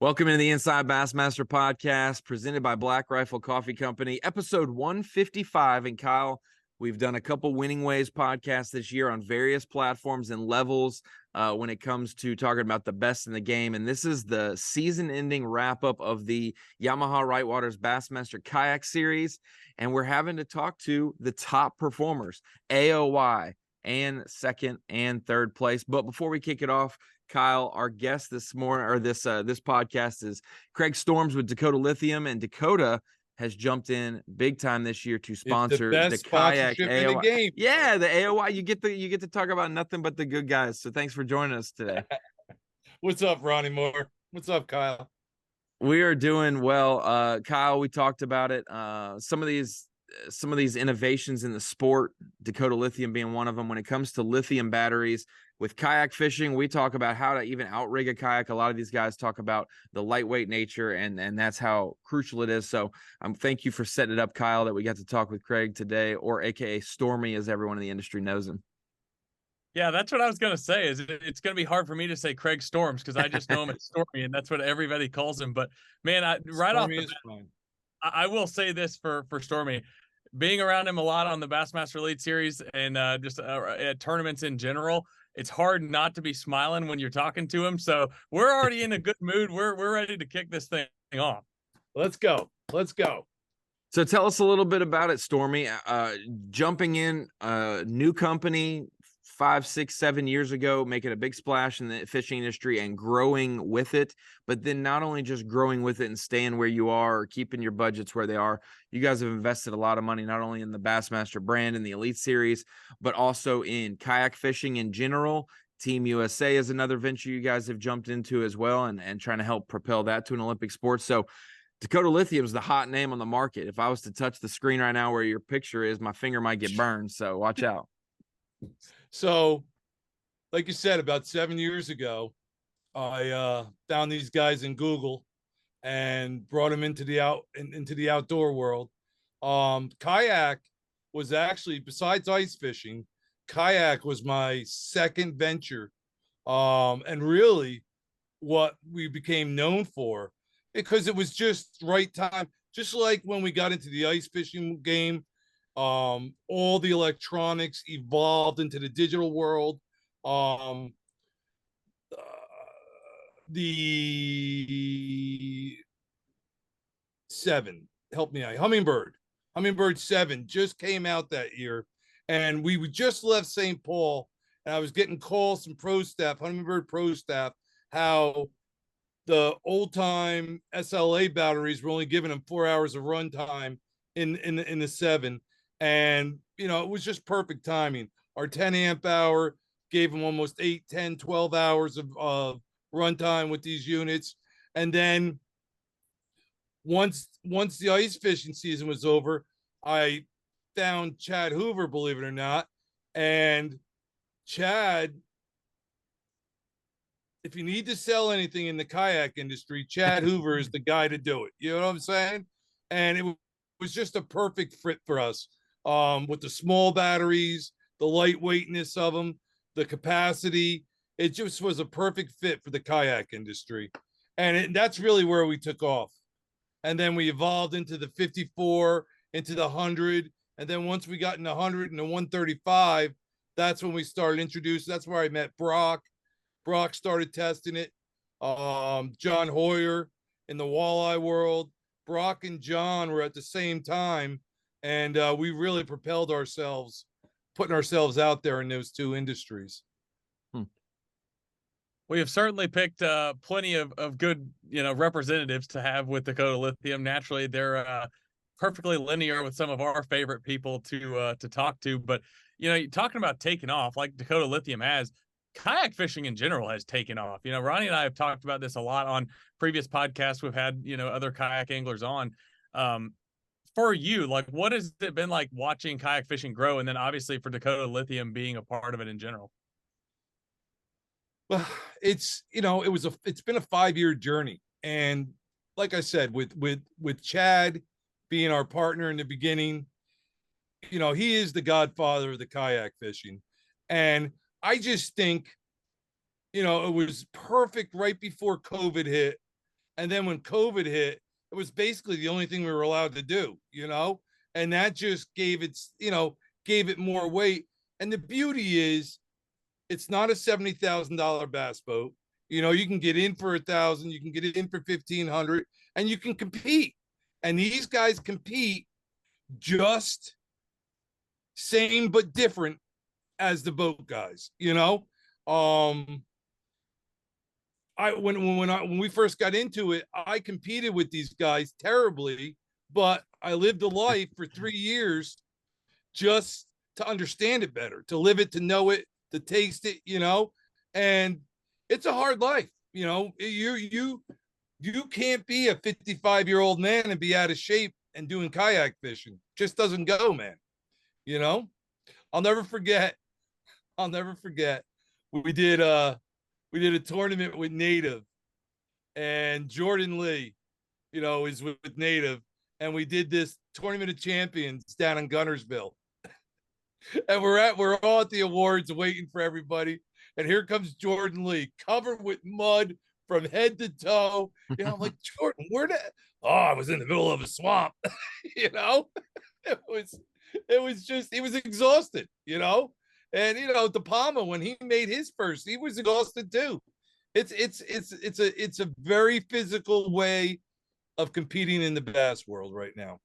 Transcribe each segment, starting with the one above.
Welcome into the Inside Bassmaster podcast presented by Black Rifle Coffee Company, episode 155. And Kyle, we've done a couple Winning Ways podcasts this year on various platforms and levels when it comes to talking about the best in the game. And this is the season-ending wrap-up of the Yamaha Right Waters Bassmaster Kayak Series. And we're having to talk to the top performers, AOY, and second and third place. But before we kick it off, Kyle, our guest this morning, or this podcast, is Craig Storms with Dakota Lithium, and Dakota has jumped in big time this year to sponsor the Kayak sponsorship AOY. in the game. Yeah, the AOY. You get to talk about nothing but the good guys. So thanks for joining us today. What's up, Ronnie Moore? What's up, Kyle? We are doing well. Kyle, we talked about it. Some of these innovations in the sport, Dakota Lithium being one of them. When it comes to lithium batteries with kayak fishing, we talk about how to even outrig a kayak. A lot of these guys talk about the lightweight nature, and that's how crucial it is. So thank you for setting it up, Kyle, that we got to talk with Craig today, or AKA Stormy, as everyone in the industry knows him. Yeah, that's what I was going to say. It's going to be hard for me to say Craig Storms because I just know him as Stormy, and that's what everybody calls him. But man, right off the bat, I will say this for Stormy, being around him a lot on the Bassmaster Elite Series and just at tournaments in general, it's hard not to be smiling when you're talking to him. So we're already in a good mood. We're ready to kick this thing off. Let's go. So tell us a little bit about it, Stormy. Jumping in a new company 5, 6, 7 years ago, making a big splash in the fishing industry and growing with it, but then not only just growing with it and staying where you are or keeping your budgets where they are. You guys have invested a lot of money, not only in the Bassmaster brand and the Elite Series, but also in kayak fishing in general. Team USA is another venture you guys have jumped into as well, and trying to help propel that to an Olympic sport. So Dakota Lithium is the hot name on the market. If I was to touch the screen right now where your picture is, my finger might get burned. So watch out. So, like you said, about 7 years ago, I found these guys in Google and brought them into the outdoor world. Kayak was actually, besides ice fishing, kayak was my second venture, and really what we became known for, because it was just right time. Just like when we got into the ice fishing game, all the electronics evolved into the digital world. The 7, help me out, Humminbird 7 just came out that year, and we just left St. Paul, and I was getting calls from pro staff, Humminbird pro staff, how the old time SLA batteries were only giving them 4 hours of run time in the 7. And, you know, it was just perfect timing. Our 10 amp hour gave them almost 8, 10, 12 hours of runtime with these units. And then once the ice fishing season was over, I found Chad Hoover, believe it or not. And Chad, if you need to sell anything in the kayak industry, Chad Hoover is the guy to do it. You know what I'm saying? And it was just a perfect fit for us. With the small batteries, the lightweightness of them, the capacity, it just was a perfect fit for the kayak industry. And that's really where we took off. And then we evolved into the 54, into the 100. And then once we got in the 100 and the 135, that's when we started introducing. That's where I met Brock. Brock started testing it. John Hoyer in the walleye world. Brock and John were at the same time. And we really propelled ourselves, putting ourselves out there in those two industries. We have certainly picked plenty of good, representatives to have with Dakota Lithium. Naturally, they're perfectly linear with some of our favorite people to talk to. But, talking about taking off like Dakota Lithium has, kayak fishing in general has taken off. Ronnie and I have talked about this a lot on previous podcasts. We've had, other kayak anglers on. For you, like, what has it been like watching kayak fishing grow? And then obviously for Dakota Lithium being a part of it in general. Well, it's been a 5-year journey. And like I said, with Chad being our partner in the beginning, he is the godfather of the kayak fishing. And I just think, it was perfect right before COVID hit And then when COVID hit, it was basically the only thing we were allowed to do, and that just gave it more weight. And the beauty is it's not a $70,000 bass boat. You can get in for 1,000, you can get in for 1,500, and you can compete. And these guys compete just same but different as the boat guys. When we first got into it, I competed with these guys terribly, but I lived a life for 3 years just to understand it better, to live it, to know it, to taste it, and it's a hard life. You can't be a 55-year-old man and be out of shape and doing kayak fishing. Just doesn't go, man. I'll never forget. We did a tournament with Native, and Jordan Lee, is with Native, and we did this tournament of champions down in Gunnersville. And we're all at the awards waiting for everybody. And here comes Jordan Lee, covered with mud from head to toe. I'm like, Jordan, I was in the middle of a swamp. It was just, he was exhausted, And DiPalma, when he made his first, he was exhausted too. It's a very physical way of competing in the bass world right now.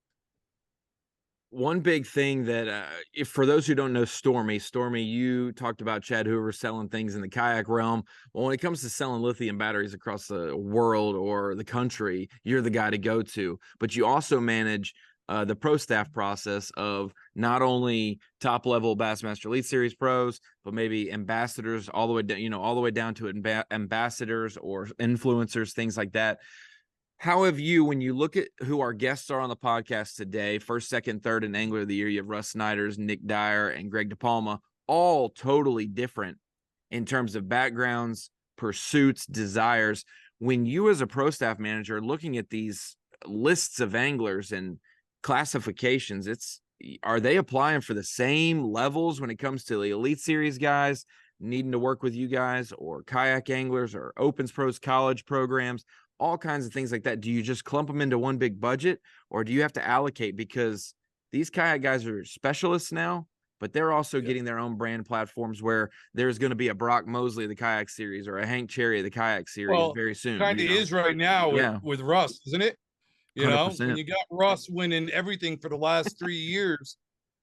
One big thing that, if for those who don't know Stormy, you talked about Chad Hoover selling things in the kayak realm. Well, when it comes to selling lithium batteries across the world or the country, you're the guy to go to. But you also manage the pro staff process of not only top level Bassmaster Elite Series pros, but maybe ambassadors all the way down, all the way down to ambassadors or influencers, things like that. How have you, when you look at who our guests are on the podcast today, first, second, third, and angler of the year, you have Rus Snyders, Nick Dyer, and Greg DiPalma, all totally different in terms of backgrounds, pursuits, desires. When you as a pro staff manager looking at these lists of anglers and classifications, are they applying for the same levels when it comes to the Elite Series guys needing to work with you guys, or kayak anglers, or Opens Pros college programs? All kinds of things like that. Do you just clump them into one big budget, or do you have to allocate? Because these kayak guys are specialists now, but they're also getting their own brand platforms where there's going to be a Brock Mosley of the kayak series or a Hank Cherry of the kayak series very soon. Kind of is right now with Rus, isn't it? 100%. When you got Rus winning everything for the last 3 years,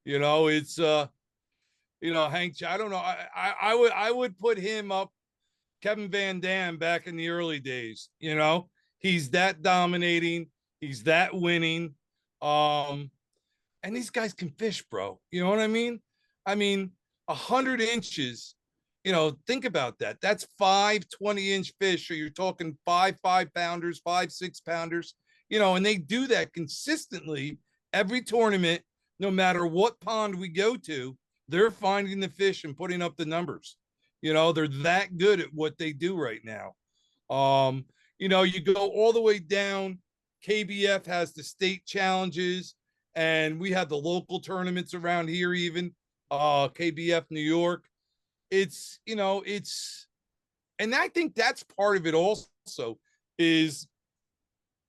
it's Hank. I don't know. I would put him up Kevin Van Dam back in the early days. He's that dominating, he's that winning. And these guys can fish, bro. You know what I mean? 100 inches, think about that. That's 5 20-inch fish. So you're talking 5 5-pounders, 5 6-pounders, and they do that consistently every tournament, no matter what pond we go to. They're finding the fish and putting up the numbers. They're that good at what they do right now. You go all the way down. KBF has the state challenges, and we have the local tournaments around here, even KBF New York. And I think that's part of it also is,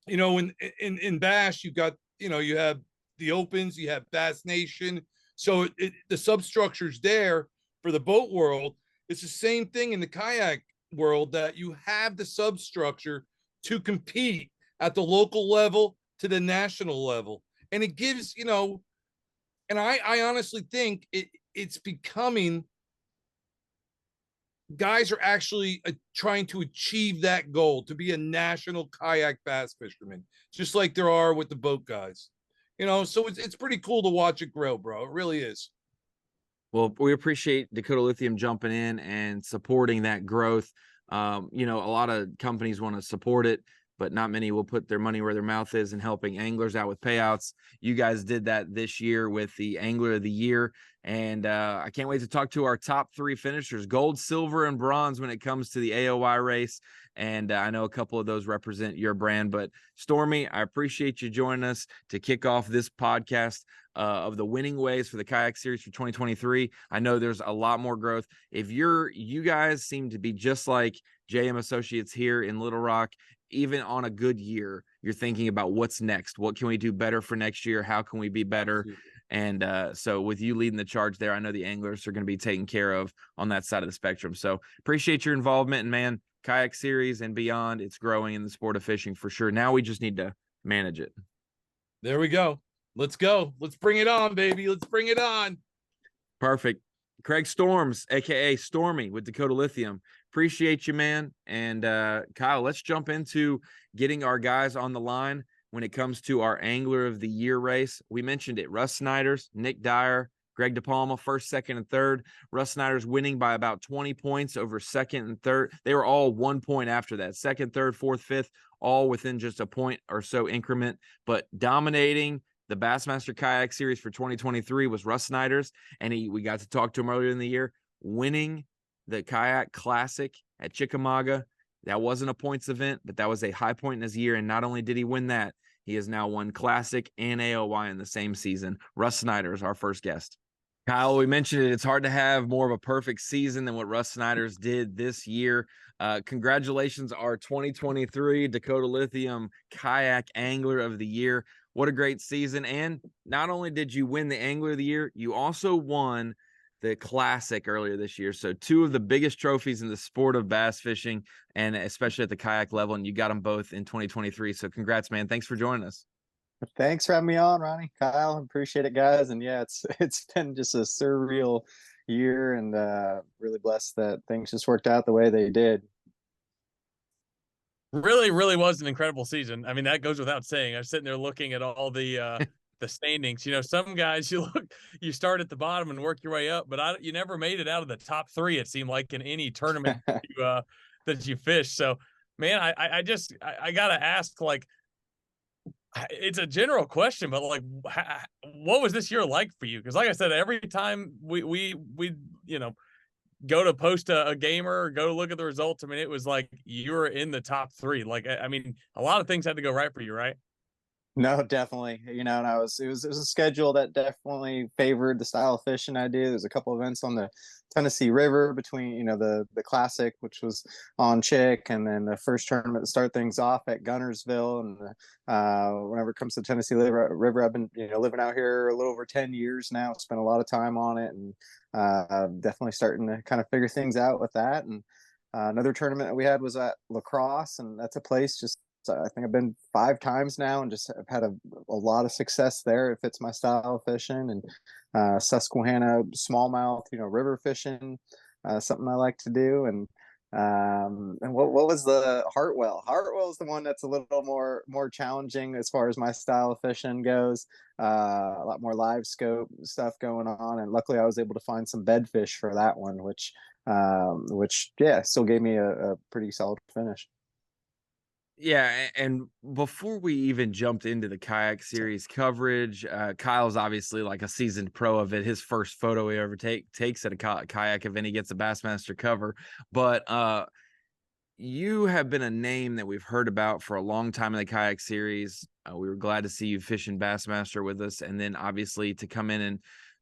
in Bass, you got, you have the Opens, you have Bass Nation. So the substructure's there for the boat world. It's the same thing in the kayak world, that you have the substructure to compete at the local level to the national level. And it gives, and I honestly think it's becoming, guys are actually trying to achieve that goal, to be a national kayak bass fisherman, just like there are with the boat guys. So it's pretty cool to watch it grow, bro. It really is. Well, we appreciate Dakota Lithium jumping in and supporting that growth. A lot of companies want to support it, but not many will put their money where their mouth is in helping anglers out with payouts. You guys did that this year with the Angler of the Year. And I can't wait to talk to our top 3 finishers, gold, silver, and bronze when it comes to the AOY race. And I know a couple of those represent your brand. But Stormy, I appreciate you joining us to kick off this podcast of the winning ways for the kayak series for 2023. I know there's a lot more growth. If you guys seem to be just like JM Associates here in Little Rock even on a good year, you're thinking about what's next. What can we do better for next year? How can we be better? Absolutely. And so with you leading the charge there, I know the anglers are going to be taken care of on that side of the spectrum. So appreciate your involvement, and man, kayak series and beyond, it's growing in the sport of fishing for sure. Now we just need to manage it. There we go. Let's go. Let's bring it on, baby. Let's bring it on. Perfect. Craig Storms, aka Stormy with Dakota Lithium. Appreciate you, man. And Kyle, let's jump into getting our guys on the line when it comes to our Angler of the Year race. We mentioned it. Rus Snyders, Nick Dyer, Greg DiPalma, first, second, and third. Rus Snyders winning by about 20 points over second and third. They were all 1 point after that. Second, third, fourth, fifth, all within just a point or so increment, but dominating the Bassmaster Kayak Series for 2023 was Rus Snyders, and we got to talk to him earlier in the year, winning the Kayak Classic at Chickamauga. That wasn't a points event, but that was a high point in his year, and not only did he win that, he has now won Classic and AOY in the same season. Rus Snyders, our first guest. Kyle, we mentioned it. It's hard to have more of a perfect season than what Rus Snyders did this year. Congratulations, our 2023 Dakota Lithium Kayak Angler of the Year. What a great season. And not only did you win the Angler of the Year, you also won the Classic earlier this year. So two of the biggest trophies in the sport of bass fishing, and especially at the kayak level, and you got them both in 2023. So congrats, man. Thanks for joining us. Thanks for having me on, Ronnie. Kyle, appreciate it, guys. And yeah, it's been just a surreal year, and really blessed that things just worked out the way they did. Really, really was an incredible season. I mean, that goes without saying. I was sitting there looking at all the standings. You know, some guys you start at the bottom and work your way up, but you never made it out of the top three. It seemed like in any tournament that you fish. So, man, I gotta ask, like, it's a general question, but like, what was this year like for you? Because, like I said, every time we go to post a gamer or go to look at the results, I mean, it was like you were in the top three. Like, I mean, a lot of things had to go right for you, right? No, definitely. And it was a schedule that definitely favored the style of fishing I do. There's a couple events on the Tennessee River between, the Classic, which was on Chick, and then the first tournament to start things off at Gunnersville. And whenever it comes to Tennessee River, I've been, living out here a little over 10 years now, spent a lot of time on it, and definitely starting to kind of figure things out with that. And another tournament that we had was at La Crosse, and that's a place just, I think I've been 5 times now, and just have had a lot of success there. It fits my style of fishing. And Susquehanna smallmouth, river fishing, something I like to do. And what was the Hartwell? Hartwell is the one that's a little more challenging as far as my style of fishing goes. A lot more live scope stuff going on, and luckily I was able to find some bedfish for that one, which still gave me a pretty solid finish. Yeah, and before we even jumped into the kayak series coverage, Kyle's obviously like a seasoned pro of it. His first photo he ever takes at a kayak event, he gets a Bassmaster cover. But you have been a name that we've heard about for a long time in the kayak series. We were glad to see you fishing Bassmaster with us, and then obviously to come in and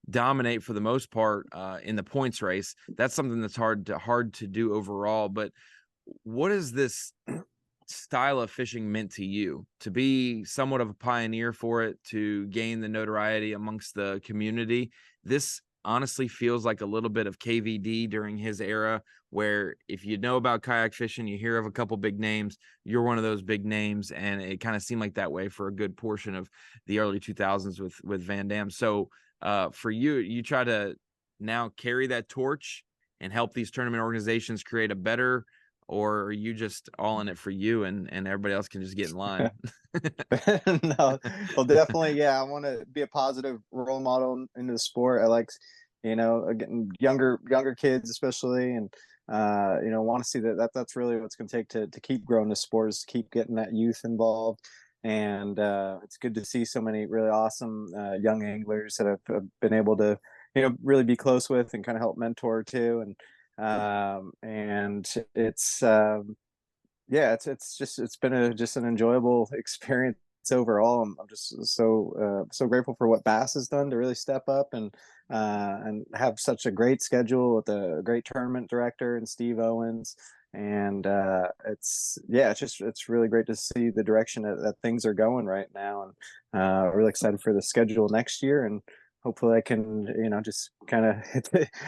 dominate for the most part in the points race. That's something that's hard to do overall. But what is this style of fishing meant to you, to be somewhat of a pioneer for it, to gain the notoriety amongst the community? This honestly feels like a little bit of KVD during his era, where if you know about kayak fishing, you hear of a couple big names, you're one of those big names. And it kind of seemed like that way for a good portion of the early 2000s with Van Dam. So for you try to now carry that torch and help these tournament organizations create a better, or are you just all in it for you and everybody else can just get in line? No, well, definitely. Yeah. I want to be a positive role model in the sport. I like, getting younger kids, especially. And, want to see that's really what's going to take to keep growing the sport, is to keep getting that youth involved. And it's good to see so many really awesome young anglers that have been able to, really be close with and kind of help mentor too. And it's it's been just an enjoyable experience overall. I'm just so grateful for what B.A.S.S has done to really step up and have such a great schedule with a great tournament director and Steve Owens. and it's really great to see the direction that things are going right now, and really excited for the schedule next year, and hopefully I can, just kind of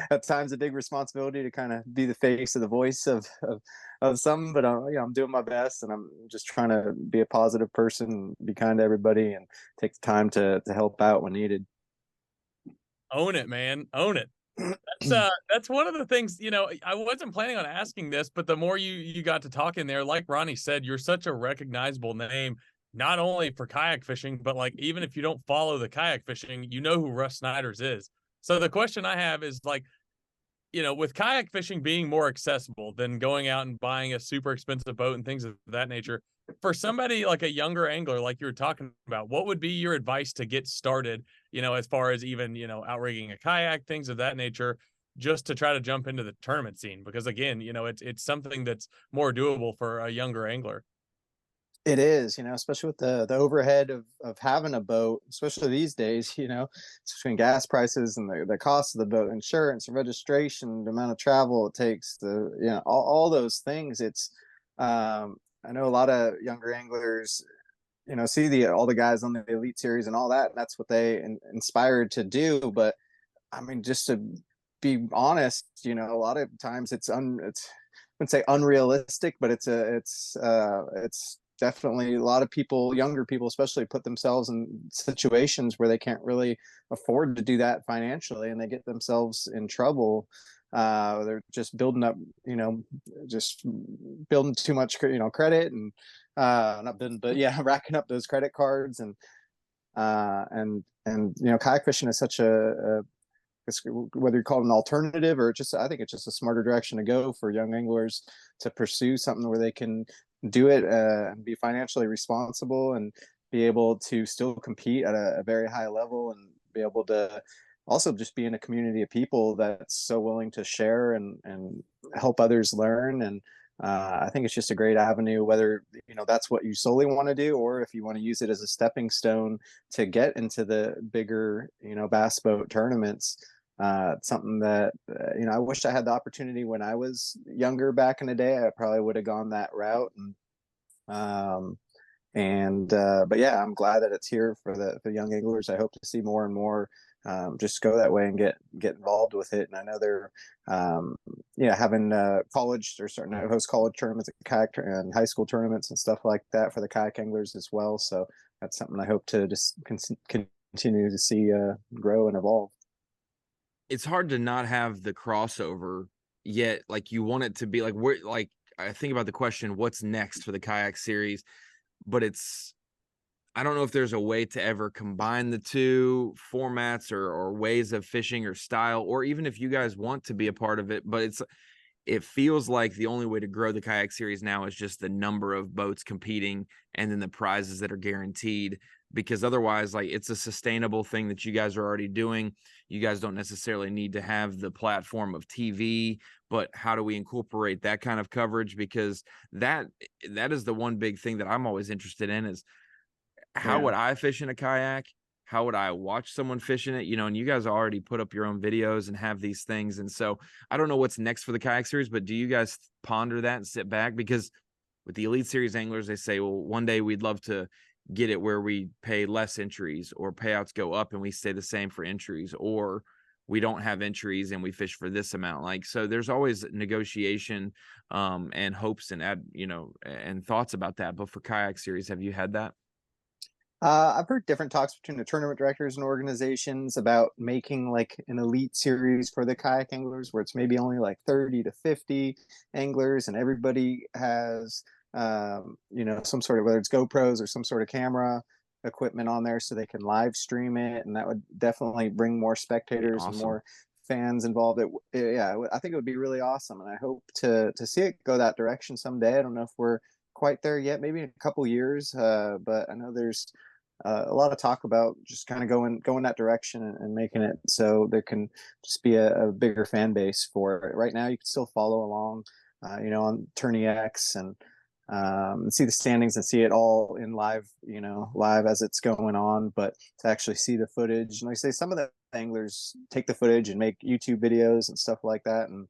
at times a big responsibility to kind of be the face of the voice of some, but I'm doing my best, and I'm just trying to be a positive person, be kind to everybody, and take the time to help out when needed. Own it, man. Own it. That's one of the things, I wasn't planning on asking this, but the more you got to talking there, like Ronnie said, you're such a recognizable name, not only for kayak fishing, but like even if you don't follow the kayak fishing, you know who Rus Snyders is. So the question I have is like, with kayak fishing being more accessible than going out and buying a super expensive boat and things of that nature, for somebody like a younger angler, like you were talking about, what would be your advice to get started, as far as even, outrigging a kayak, things of that nature, just to try to jump into the tournament scene? Because again, it's something that's more doable for a younger angler. It is, especially with the overhead of having a boat, especially these days, between gas prices and the cost of the boat, insurance, registration, the amount of travel it takes, all those things. I know a lot of younger anglers, see all the guys on the Elite Series and all that, and that's what they inspired to do. But I mean, just to be honest, a lot of times it's I wouldn't say unrealistic, but it's definitely a lot of people, younger people especially, put themselves in situations where they can't really afford to do that financially, and they get themselves in trouble. They're just building up, just building too much, credit, and not building, but yeah, racking up those credit cards, and kayak fishing is such whether you call it an alternative or just, I think it's just a smarter direction to go for young anglers to pursue something where they can do it and be financially responsible and be able to still compete at a very high level, and be able to also just be in a community of people that's so willing to share and help others learn. And I think it's just a great avenue, whether that's what you solely want to do, or if you want to use it as a stepping stone to get into the bigger bass boat tournaments. Something that I wish I had the opportunity when I was younger back in the day. I probably would have gone that route, but yeah, I'm glad that it's here for the young anglers. I hope to see more and more just go that way and get involved with it. And I know they're having college, they're starting to host college tournaments at kayak and high school tournaments and stuff like that for the kayak anglers as well. So that's something I hope to just continue to see grow and evolve. It's hard to not have the crossover, yet like you want it to be like, where, like, I think about the question, what's next for the kayak series, but I don't know if there's a way to ever combine the two formats or ways of fishing or style, or even if you guys want to be a part of it, but it feels like the only way to grow the kayak series now is just the number of boats competing and then the prizes that are guaranteed, because otherwise, like, it's a sustainable thing that you guys are already doing. You guys don't necessarily need to have the platform of TV, but how do we incorporate that kind of coverage? Because that is the one big thing that I'm always interested in, is how would I fish in a kayak? How would I watch someone fishing it? And you guys already put up your own videos and have these things. And so I don't know what's next for the kayak series, but do you guys ponder that and sit back? Because with the Elite Series anglers, they say, well, one day we'd love to get it where we pay less entries, or payouts go up and we stay the same for entries, or we don't have entries and we fish for this amount. Like, so there's always negotiation and hopes and and thoughts about that. But for kayak series, have you had that? I've heard different talks between the tournament directors and organizations about making like an elite series for the kayak anglers, where it's maybe only like 30 to 50 anglers, and everybody has, some sort of, whether it's GoPros or some sort of camera equipment on there, so they can live stream it. And that would definitely bring more spectators and more fans involved. I think it would be really awesome. And I hope to see it go that direction someday. I don't know if we're quite there yet, maybe in a couple years, but I know there's a lot of talk about just kind of going that direction and making it so there can just be a bigger fan base for it. Right now you can still follow along on Tourney X, and see the standings and see it all in live as it's going on. But to actually see the footage, and like I say, some of the anglers take the footage and make YouTube videos and stuff like that, and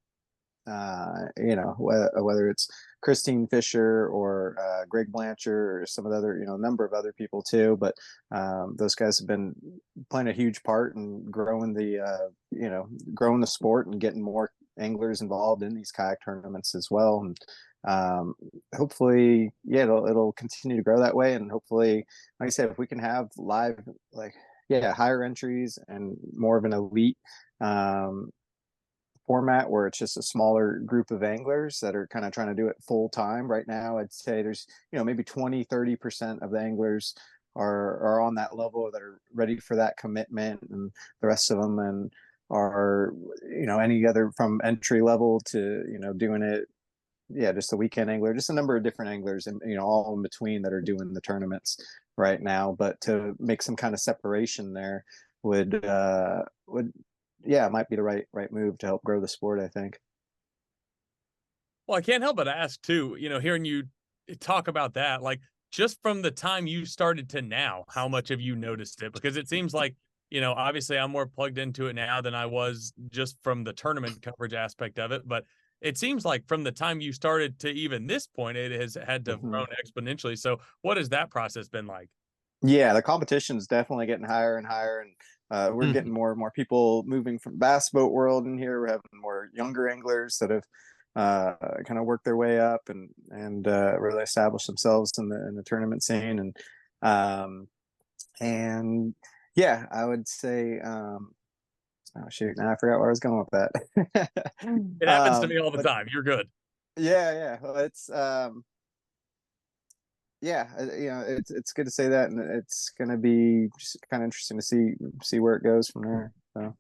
whether it's Christine Fisher or Greg Blanchard or some of the other, number of other people too. But those guys have been playing a huge part in growing growing the sport and getting more anglers involved in these kayak tournaments as well. And hopefully, it'll continue to grow that way. And hopefully, like I said, if we can have live, higher entries and more of an elite format where it's just a smaller group of anglers that are kind of trying to do it full time. Right now, I'd say there's, maybe 20-30% of the anglers are on that level that are ready for that commitment, and the rest of them and are, any other from entry level to, doing it. Yeah, just a weekend angler, just a number of different anglers, and all in between that are doing the tournaments right now. But to make some kind of separation there would it might be the right move to help grow the sport, I think. Well, I can't help but ask too, hearing you talk about that, like just from the time you started to now, how much have you noticed it? Because it seems like, obviously I'm more plugged into it now than I was just from the tournament coverage aspect of it. But it seems like from the time you started to even this point, it has had to have grown exponentially. So what has that process been like? Yeah, the competition is definitely getting higher and higher, and we're getting more and more people moving from bass boat world in here. We're having more younger anglers that have kind of worked their way up and really established themselves in the tournament scene. And yeah, I would say oh shoot, now I forgot where I was going with that. It happens to me all the time. You're good. Yeah. Well, it's it's good to say that, and it's going to be just kind of interesting to see where it goes from there. So.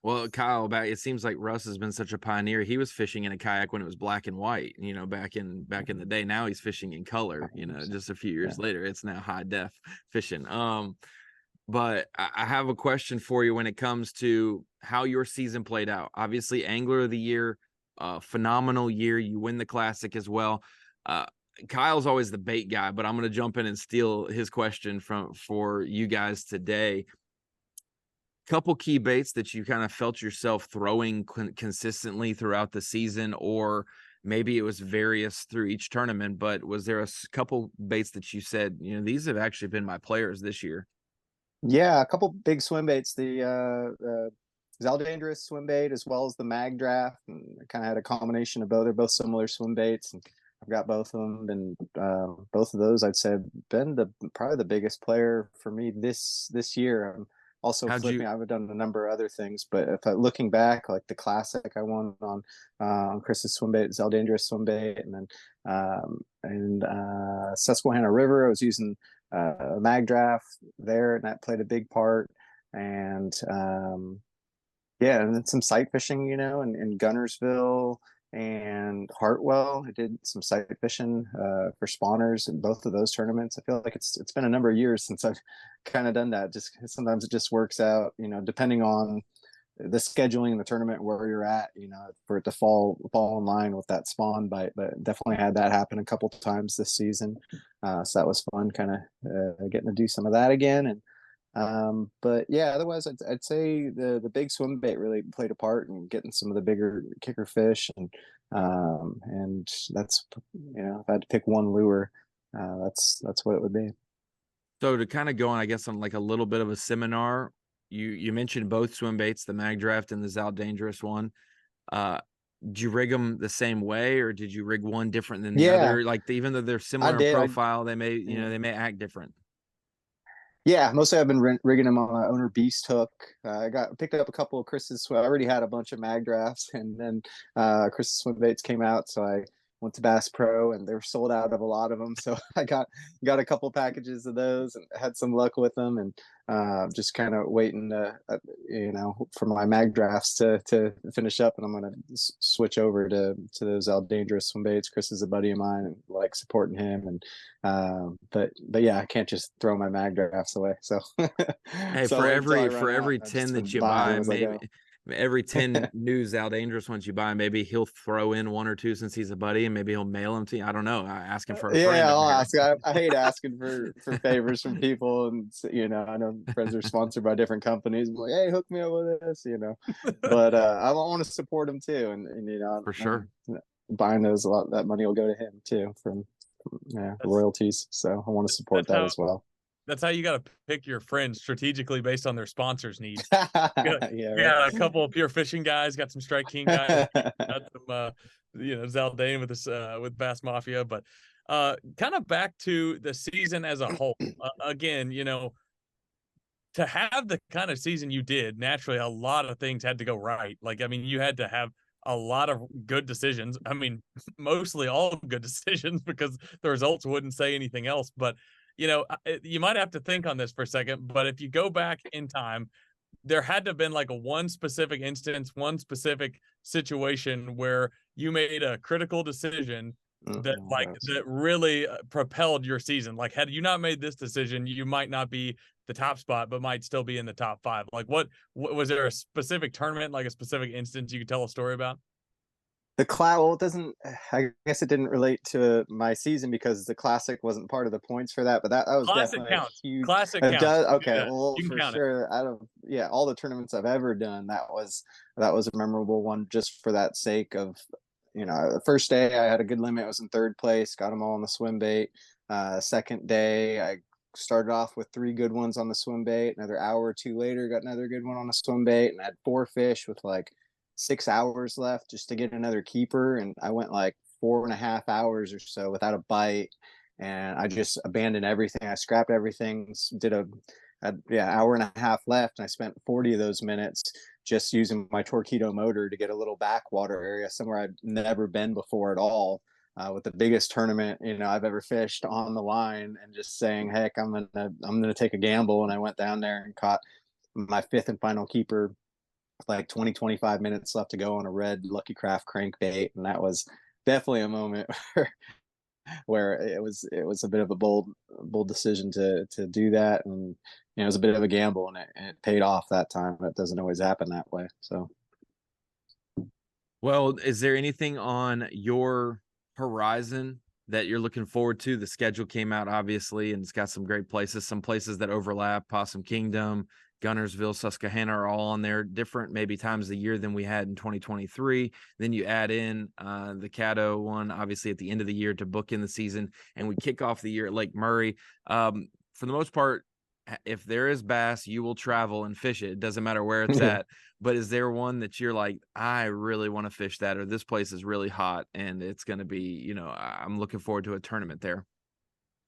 Well, Kyle, it seems like Rus has been such a pioneer. He was fishing in a kayak when it was black and white, back in the day. Now he's fishing in color, just a few years later. It's now high def fishing. But I have a question for you when it comes to how your season played out. Obviously, Angler of the Year, phenomenal year. You win the Classic as well. Kyle's always the bait guy, but I'm going to jump in and steal his question for you guys today. Couple key baits that you kind of felt yourself throwing consistently throughout the season, or maybe it was various through each tournament, but was there a couple baits that you said, these have actually been my players this year? Yeah, a couple big swim baits, the Zaldangerous swim bait as well as the Mag Draft, and I kind of had a combination of both. They're both similar swim baits, and I've got both of them, and both of those I'd say have been probably the biggest player for me this year. I'm also flipping. I've done a number of other things, but if looking back, like the Classic, I won on Chris's swim bait, Zaldangerous swim bait, and then Susquehanna River, I was using a Mag Draft there, and that played a big part. And and then some sight fishing, in Gunnersville and Hartwell. I did some sight fishing for spawners in both of those tournaments. I feel like it's been a number of years since I've kind of done that. Just sometimes it just works out, depending on the scheduling in the tournament where you're at, for it to fall in line with that spawn bite. But definitely had that happen a couple times this season. So that was fun, kind of getting to do some of that again. And but yeah, otherwise I'd say the big swim bait really played a part in getting some of the bigger kicker fish, and that's, if I had to pick one lure, that's what it would be. So to kind of go on, I guess, on like a little bit of a seminar, you mentioned both swim baits, the Mag Draft and the Zaldangerous one. Did you rig them the same way, or did you rig one different than the other? Like even though they're similar in profile, they may they may act different. Yeah, mostly I've been rigging them on an Owner Beast hook. I picked up a couple of Chris's. I already had a bunch of Mag Drafts, and then Chris's swim baits came out, so I went to Bass Pro, and they were sold out of a lot of them. So I got a couple packages of those, and had some luck with them, and just kind of waiting for my Mag Drafts to finish up, and I'm gonna switch over to those Zaldangerous swim baits. Chris is a buddy of mine, and like supporting him, and but yeah, I can't just throw my Mag Drafts away. So hey, so for every 10 that you buy, Every 10 new Zal Dangerous ones you buy, maybe he'll throw in 1 or 2 since he's a buddy, and maybe he'll mail them to you. I don't know. Asking for a friend. Yeah, I'll over here. ask. I hate asking for favors from people, and I know friends are sponsored by different companies. I'm like, hey, hook me up with this, But I want to support him too, and For sure. buying those, a lot that money will go to him too from royalties. So I want to support that as well. That's how you got to pick your friends strategically based on their sponsors' needs. Yeah, got a couple of pure fishing guys, got some Strike King guys, got some Zaldane with this with Bass Mafia, but kind of back to the season as a whole. Again, to have the kind of season you did, naturally a lot of things had to go right. Like, I mean, you had to have a lot of good decisions. I mean, mostly all good decisions because the results wouldn't say anything else, but you might have to think on this for a second, but if you go back in time, there had to have been like one specific instance, one specific situation where you made a critical decision that really propelled your season. Like, had you not made this decision, you might not be the top spot, but might still be in the top 5. Like, what was there a specific tournament, like a specific instance you could tell a story about? Well, it doesn't. I guess it didn't relate to my season because the classic wasn't part of the points for that. But that was Classic definitely counts. a huge. Classic It counts. does. Okay, Yeah, well, for sure. Out of all the tournaments I've ever done, that was a memorable one just for that sake of, the first day I had a good limit. I was in 3rd place, got them all on the swim bait. Second day I started off with 3 good ones on the swim bait. Another hour or 2 later, got another good one on the swim bait, and I had 4 fish with like 6 hours left just to get another keeper, and I went like 4.5 hours or so without a bite, and I just abandoned everything. I scrapped everything, did hour and a half left, and I spent 40 of those minutes just using my Torpedo motor to get a little backwater area somewhere I'd never been before at all, with the biggest tournament I've ever fished on the line, and just saying, heck, I'm gonna take a gamble. And I went down there and caught my 5th and final keeper, like 20-25 minutes left to go on a red Lucky Craft crankbait, and that was definitely a moment where it was a bit of a bold decision to do that, and it was a bit of a gamble, and it paid off that time. It doesn't always happen that way. So, well, is there anything on your horizon that you're looking forward to? The schedule came out, obviously, and it's got some great places, some places that overlap. Possum Kingdom, Gunnersville, Susquehanna are all on there, different maybe times of the year than we had in 2023. Then you add in the Caddo one, obviously, at the end of the year to book in the season, and we kick off the year at Lake Murray. For the most part, if there is bass, you will travel and fish it. It doesn't matter where it's at. But is there one that you're like, I really want to fish that, or this place is really hot and it's going to be, I'm looking forward to a tournament there?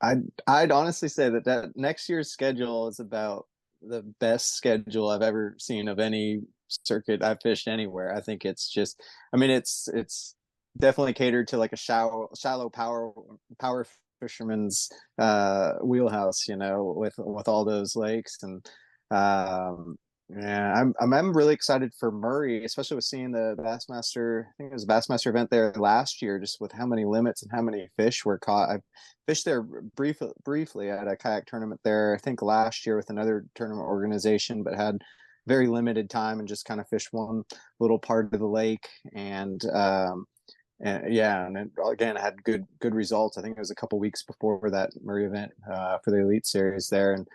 I'd honestly say that next year's schedule is about the best schedule I've ever seen of any circuit I've fished anywhere. I think it's just, it's definitely catered to like a shallow power fisherman's wheelhouse, with all those lakes. And I'm really excited for Murray, especially with seeing the Bassmaster. I think it was a Bassmaster event there last year, just with how many limits and how many fish were caught. I've fished there briefly at a kayak tournament there, I think last year with another tournament organization, but had very limited time and just kind of fished one little part of the lake. And then again, I had good results. I think it was a couple weeks before that Murray event for the Elite Series there, and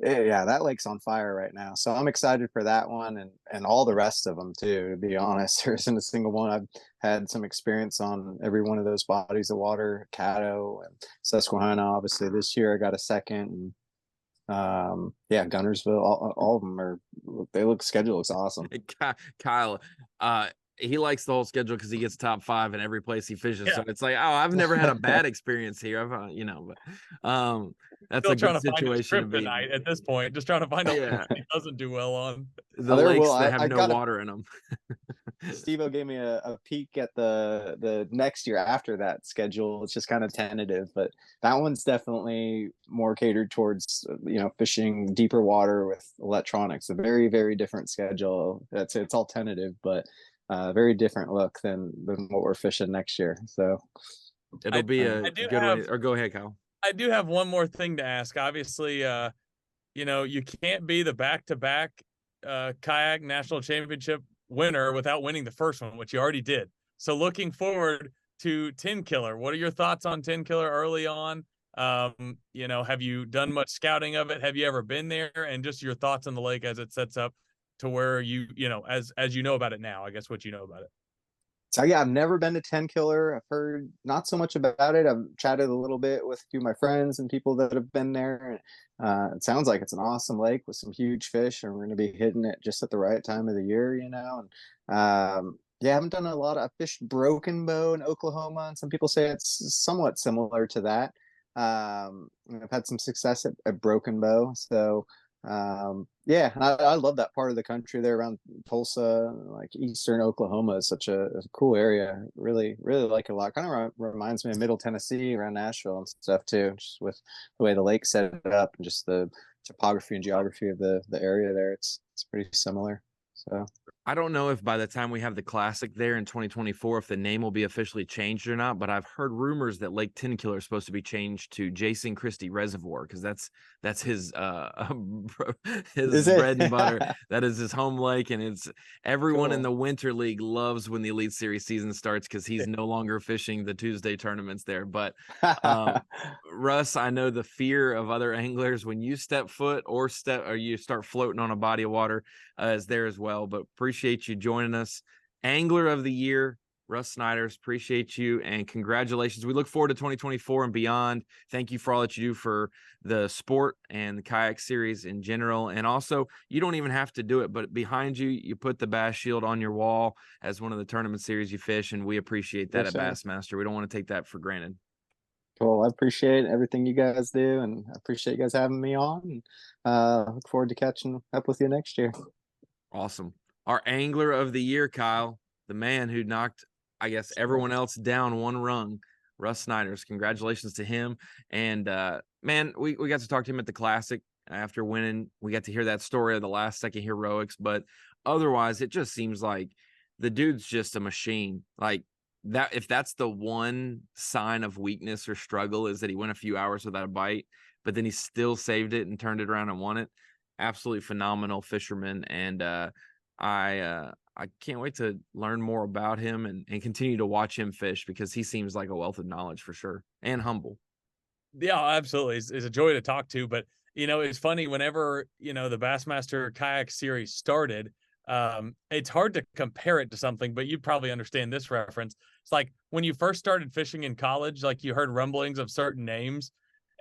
that lake's on fire right now. So I'm excited for that one, and all the rest of them too. To be honest, there isn't a single one. I've had some experience on every one of those bodies of water. Caddo and Susquehanna, obviously this year I got a second. And Gunnersville, all of them schedule looks awesome. Kyle, he likes the whole schedule because he gets top 5 in every place he fishes. Yeah. So it's like, I've never had a bad experience here. That's Still a trying good to find his situation to be kryptonite in. at this point. Just trying to find a lake he doesn't do well on. The lakes that have no water in them. Steve-O gave me a peek at the next year after that schedule. It's just kind of tentative, but that one's definitely more catered towards fishing deeper water with electronics. A very, very different schedule. It's all tentative, but very different look than what we're fishing next year. So it'll be a good one. Or go ahead, Kyle. I do have one more thing to ask. Obviously, you can't be the back-to-back kayak national championship winner without winning the first one, which you already did. So looking forward to 10 Killer. What are your thoughts on 10 Killer early on? Have you done much scouting of it? Have you ever been there? And just your thoughts on the lake as it sets up to where as you know about it now, I guess what you know about it. So yeah, I've never been to 10 Killer. I've heard not so much about it. I've chatted a little bit with a few of my friends and people that have been there. It sounds like it's an awesome lake with some huge fish, and we're going to be hitting it just at the right time of the year, And yeah, I haven't done a lot. I fished Broken Bow in Oklahoma, and some people say it's somewhat similar to that. I've had some success at Broken Bow, so yeah, I love that part of the country there around Tulsa. Like eastern Oklahoma is such a cool area. Really like it a lot. Kind of reminds me of Middle Tennessee around Nashville and stuff too, just with the way the lake set it up and just the topography and geography of the area there. It's pretty similar. So I don't know if by the time we have the Classic there in 2024, if the name will be officially changed or not, but I've heard rumors that Lake 10 Killer is supposed to be changed to Jason Christie Reservoir, because that's his his bread and butter. That is his home lake, and it's everyone in the Winter League loves when the Elite Series season starts because he's no longer fishing the Tuesday tournaments there. But Russ, I know the fear of other anglers when you step foot or you start floating on a body of water is there as well. But appreciate you joining us. Angler of the Year, Rus Snyders, appreciate you and congratulations. We look forward to 2024 and beyond. Thank you for all that you do for the sport and the kayak series in general. And also, you don't even have to do it, but behind you, you put the Bass Shield on your wall as one of the tournament series you fish, and we appreciate that at Bassmaster. We don't want to take that for granted. Cool. I appreciate everything you guys do, and I appreciate you guys having me on. And look forward to catching up with you next year. Awesome. Our Angler of the Year, Kyle, the man who knocked, I guess, everyone else down one rung, Rus Snyders. Congratulations to him. And man, we got to talk to him at the Classic after winning. We got to hear that story of the last second heroics, but otherwise it just seems like the dude's just a machine. Like that, if that's the one sign of weakness or struggle, is that he went a few hours without a bite, but then he still saved it and turned it around and won it. Absolutely phenomenal fisherman. And I can't wait to learn more about him and continue to watch him fish, because he seems like a wealth of knowledge for sure, and humble. Yeah, absolutely. It's a joy to talk to. But, it's funny whenever, the Bassmaster kayak series started, it's hard to compare it to something, but you'd probably understand this reference. It's like when you first started fishing in college, like you heard rumblings of certain names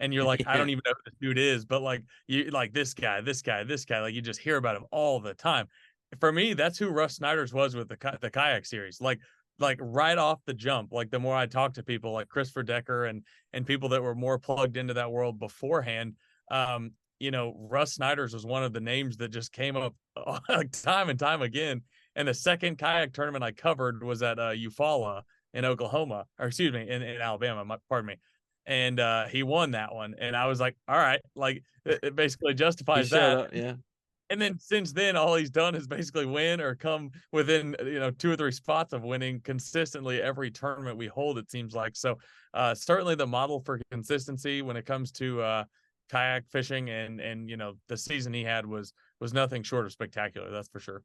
and you're like, I don't even know who this dude is, but like you like this guy, like you just hear about him all the time. For me, that's who Rus Snyders was with the kayak series. Like right off the jump, like the more I talked to people like Christopher Decker and people that were more plugged into that world beforehand, Rus Snyders was one of the names that just came up time and time again. And the second kayak tournament I covered was at Eufaula in Oklahoma, or excuse me, in Alabama, pardon me. And he won that one. And I was like, all right, like it basically justifies that. Up, yeah. And then since then, all he's done is basically win or come within, 2 or 3 spots of winning consistently every tournament we hold, it seems like. So certainly the model for consistency when it comes to kayak fishing and the season he had was nothing short of spectacular. That's for sure.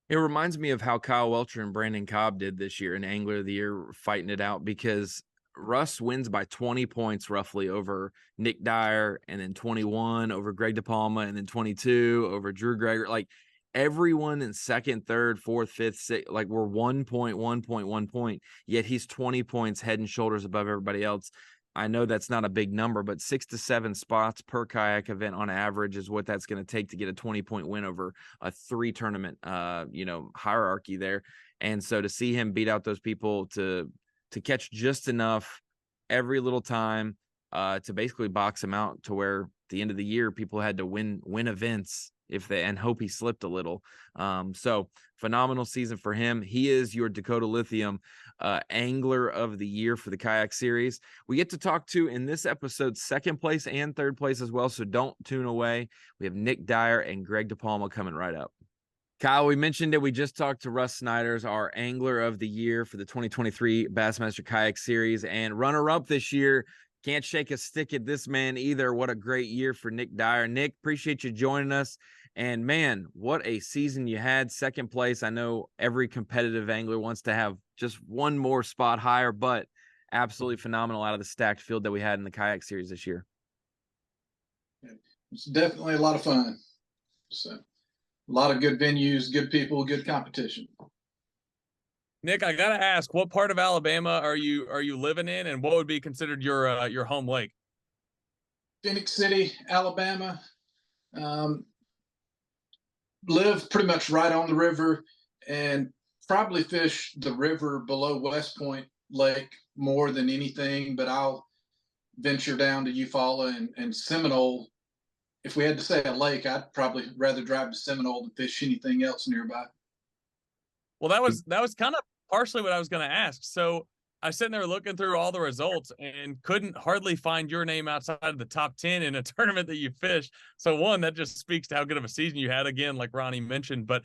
It reminds me of how Kyle Welcher and Brandon Cobb did this year in Angler of the Year, fighting it out, because Rus wins by 20 points roughly over Nick Dyer, and then 21 over Greg DiPalma, and then 22 over Drew Greger. Like everyone in second, third, fourth, fifth, sixth, like we're 1 point, yet he's 20 points head and shoulders above everybody else. I know that's not a big number, but 6 to 7 spots per kayak event on average is what that's going to take to get a 20-point win over a 3 tournament, hierarchy there. And so to see him beat out those people to catch just enough every little time to basically box him out to where at the end of the year people had to win events and hope he slipped a little. So phenomenal season for him. He is your Dakota Lithium Angler of the Year for the kayak series. We get to talk to in this episode second place and third place as well, so don't tune away. We have Nick Dyer and Greg DiPalma coming right up. Kyle, we mentioned it. We just talked to Rus Snyders, our Angler of the Year for the 2023 Bassmaster Kayak Series, and runner-up this year, Can't shake a stick at this man either. What a great year for Nick Dyer. Nick, appreciate you joining us. And man, what a season you had. Second place. I know every competitive angler wants to have just one more spot higher, but absolutely phenomenal out of the stacked field that we had in the kayak series this year. It's definitely a lot of fun. So a lot of good venues, good people, good competition. Nick, I gotta ask, what part of Alabama are you living in, and what would be considered your home lake? Phoenix City, Alabama. Live pretty much right on the river, and probably fish the river below West Point Lake more than anything. But I'll venture down to Eufaula and Seminole. If we had to say a lake, I'd probably rather drive to Seminole than fish anything else nearby. Well, that was kind of partially what I was going to ask. So I was sitting there looking through all the results and couldn't hardly find your name outside of the top 10 in a tournament that you fished. So one, that just speaks to how good of a season you had, again, like Ronnie mentioned. But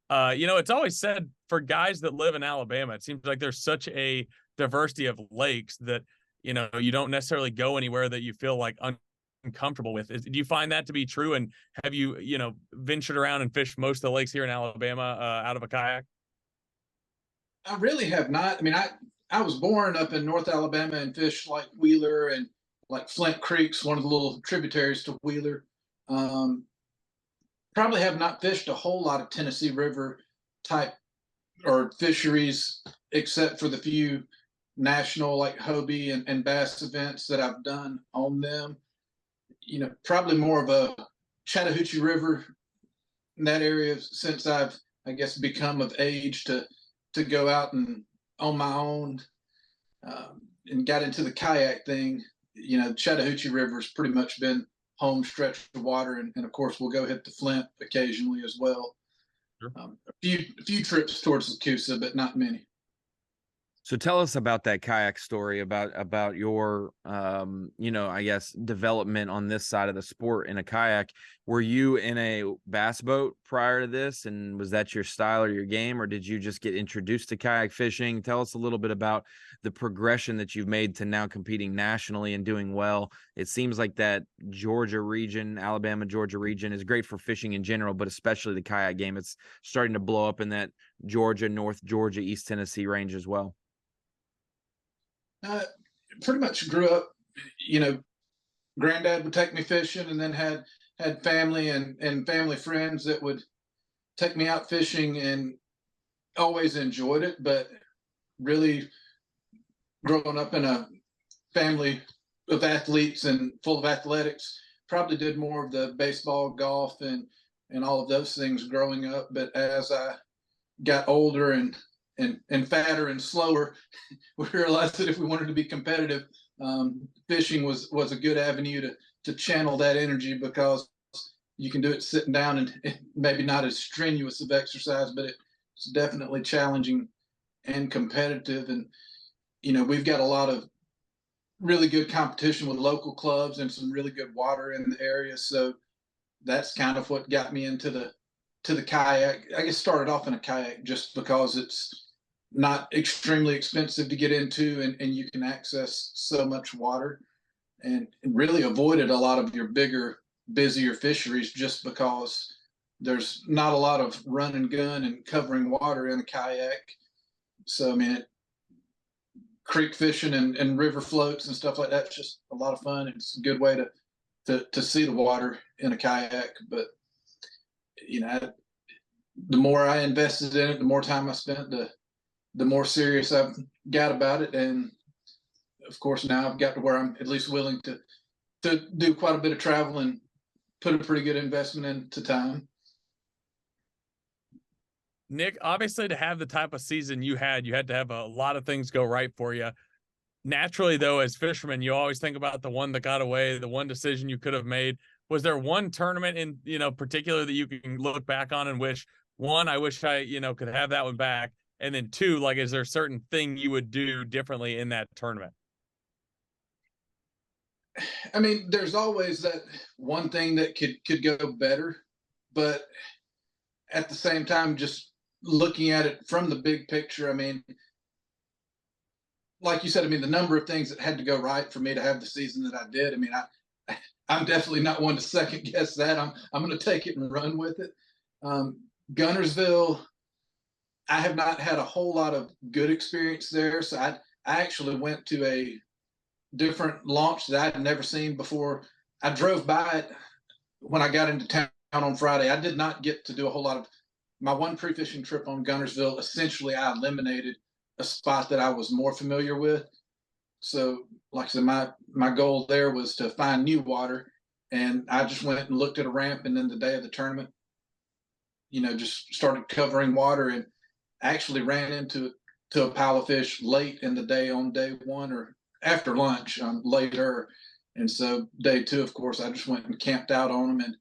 it's always said for guys that live in Alabama, it seems like there's such a diversity of lakes that you don't necessarily go anywhere that you feel like uncomfortable with. Do you find that to be true? And have you ventured around and fished most of the lakes here in Alabama out of a kayak? I really have not. I mean, I was born up in North Alabama and fished like Wheeler and like Flint Creek's one of the little tributaries to Wheeler. Probably have not fished a whole lot of Tennessee River type or fisheries, except for the few national like Hobie and Bass events that I've done on them. Probably more of a Chattahoochee River in that area since I've, I guess, become of age to go out and on my own and got into the kayak thing. Chattahoochee River's pretty much been home stretch of water, and of course we'll go hit the Flint occasionally as well. Sure. A few trips towards the Coosa, but not many. So tell us about that kayak story, about your I guess development on this side of the sport in a kayak. Were you in a bass boat prior to this, and was that your style or your game, or did you just get introduced to kayak fishing? Tell us a little bit about the progression that you've made to now competing nationally and doing well. It seems like that Georgia region, Alabama, Georgia region is great for fishing in general, but especially the kayak game. It's starting to blow up in that Georgia, North Georgia, East Tennessee range as well. Pretty much grew up, granddad would take me fishing, and then had family and family friends that would take me out fishing, and always enjoyed it. But really growing up in a family of athletes and full of athletics, probably did more of the baseball, golf, and all of those things growing up. But as I got older and fatter and slower, we realized that if we wanted to be competitive, fishing was a good avenue to channel that energy, because you can do it sitting down, and maybe not as strenuous of exercise, but it's definitely challenging and competitive. And we've got a lot of really good competition with local clubs and some really good water in the area. So that's kind of what got me into the kayak. I guess started off in a kayak just because it's not extremely expensive to get into, and you can access so much water, and really avoided a lot of your bigger, busier fisheries just because there's not a lot of run and gun and covering water in a kayak. So, I mean, creek fishing and river floats and stuff like that's just a lot of fun. It's a good way to see the water in a kayak. But, the more I invested in it, the more time I spent, the more serious I've got about it. And of course, now I've got to where I'm at least willing to do quite a bit of travel and put a pretty good investment into time. Nick, obviously to have the type of season you had to have a lot of things go right for you. Naturally, though, as fishermen, you always think about the one that got away, the one decision you could have made. Was there one tournament in, particular that you can look back on and wish, one, I wish I, could have that one back? And then two, like, is there a certain thing you would do differently in that tournament? I mean, there's always that one thing that could go better, but at the same time, just looking at it from the big picture, I mean, like you said, I mean, the number of things that had to go right for me to have the season that I did. I mean, I'm definitely not one to second guess that. I'm going to take it and run with it. Guntersville, I have not had a whole lot of good experience there. So I actually went to a different launch that I had never seen before. I drove by it when I got into town on Friday. I did not get to do a whole lot of my one pre-fishing trip on Guntersville. Essentially, I eliminated a spot that I was more familiar with. So, like I said, my goal there was to find new water, and I just went and looked at a ramp, and then the day of the tournament, just started covering water, and actually ran into a pile of fish late in the day on day one, or after lunch later. And so day two, of course, I just went and camped out on them,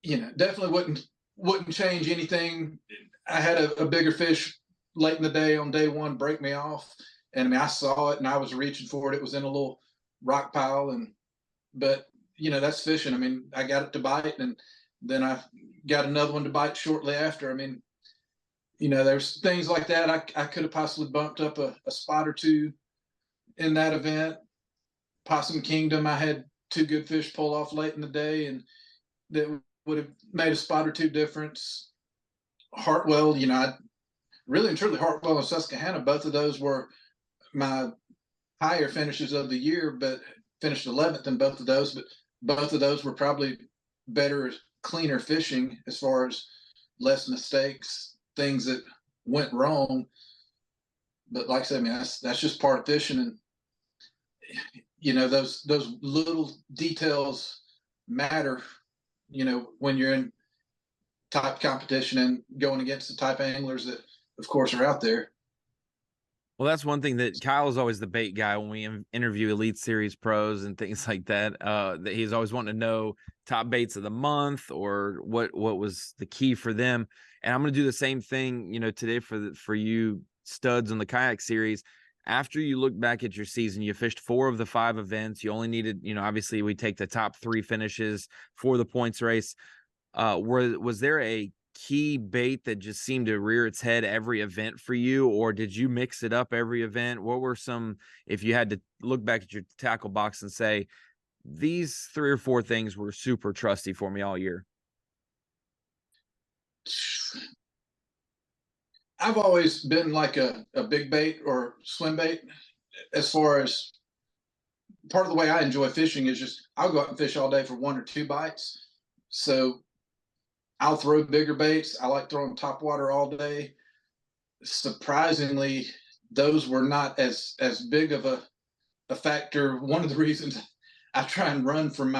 and definitely wouldn't change anything. I had a bigger fish late in the day on day one break me off, and I mean, I saw it and I was reaching for it. It was in a little rock pile, but that's fishing. I mean, I got it to bite, and then I got another one to bite shortly after. I mean, there's things like that. I could have possibly bumped up a spot or two in that event. Possum Kingdom, I had two good fish pull off late in the day, and that would have made a spot or two difference. Hartwell, I really and truly, Hartwell and Susquehanna, both of those were my higher finishes of the year, but finished 11th in both of those. But both of those were probably better, cleaner fishing as far as less mistakes, things that went wrong. But like I said, I mean, that's just part of fishing, and those little details matter. When you're in type competition and going against the type anglers that, of course, are out there. Well, that's one thing that Kyle is always the bait guy when we interview Elite Series pros and things like that. That he's always wanting to know top baits of the month or what was the key for them. And I'm going to do the same thing, today for you studs on the kayak series. After you look back at your season, you fished 4 of the 5 events. You only needed, obviously we take the top 3 finishes for the points race. Was there a key bait that just seemed to rear its head every event for you, or did you mix it up every event? What were some, if you had to look back at your tackle box and say, these 3 or 4 things were super trusty for me all year? I've always been like a big bait or swim bait. As far as part of the way I enjoy fishing is just I'll go out and fish all day for 1 or 2 bites. So I'll throw bigger baits. I like throwing top water all day. Surprisingly, those were not as big of a factor. One of the reasons I try and run from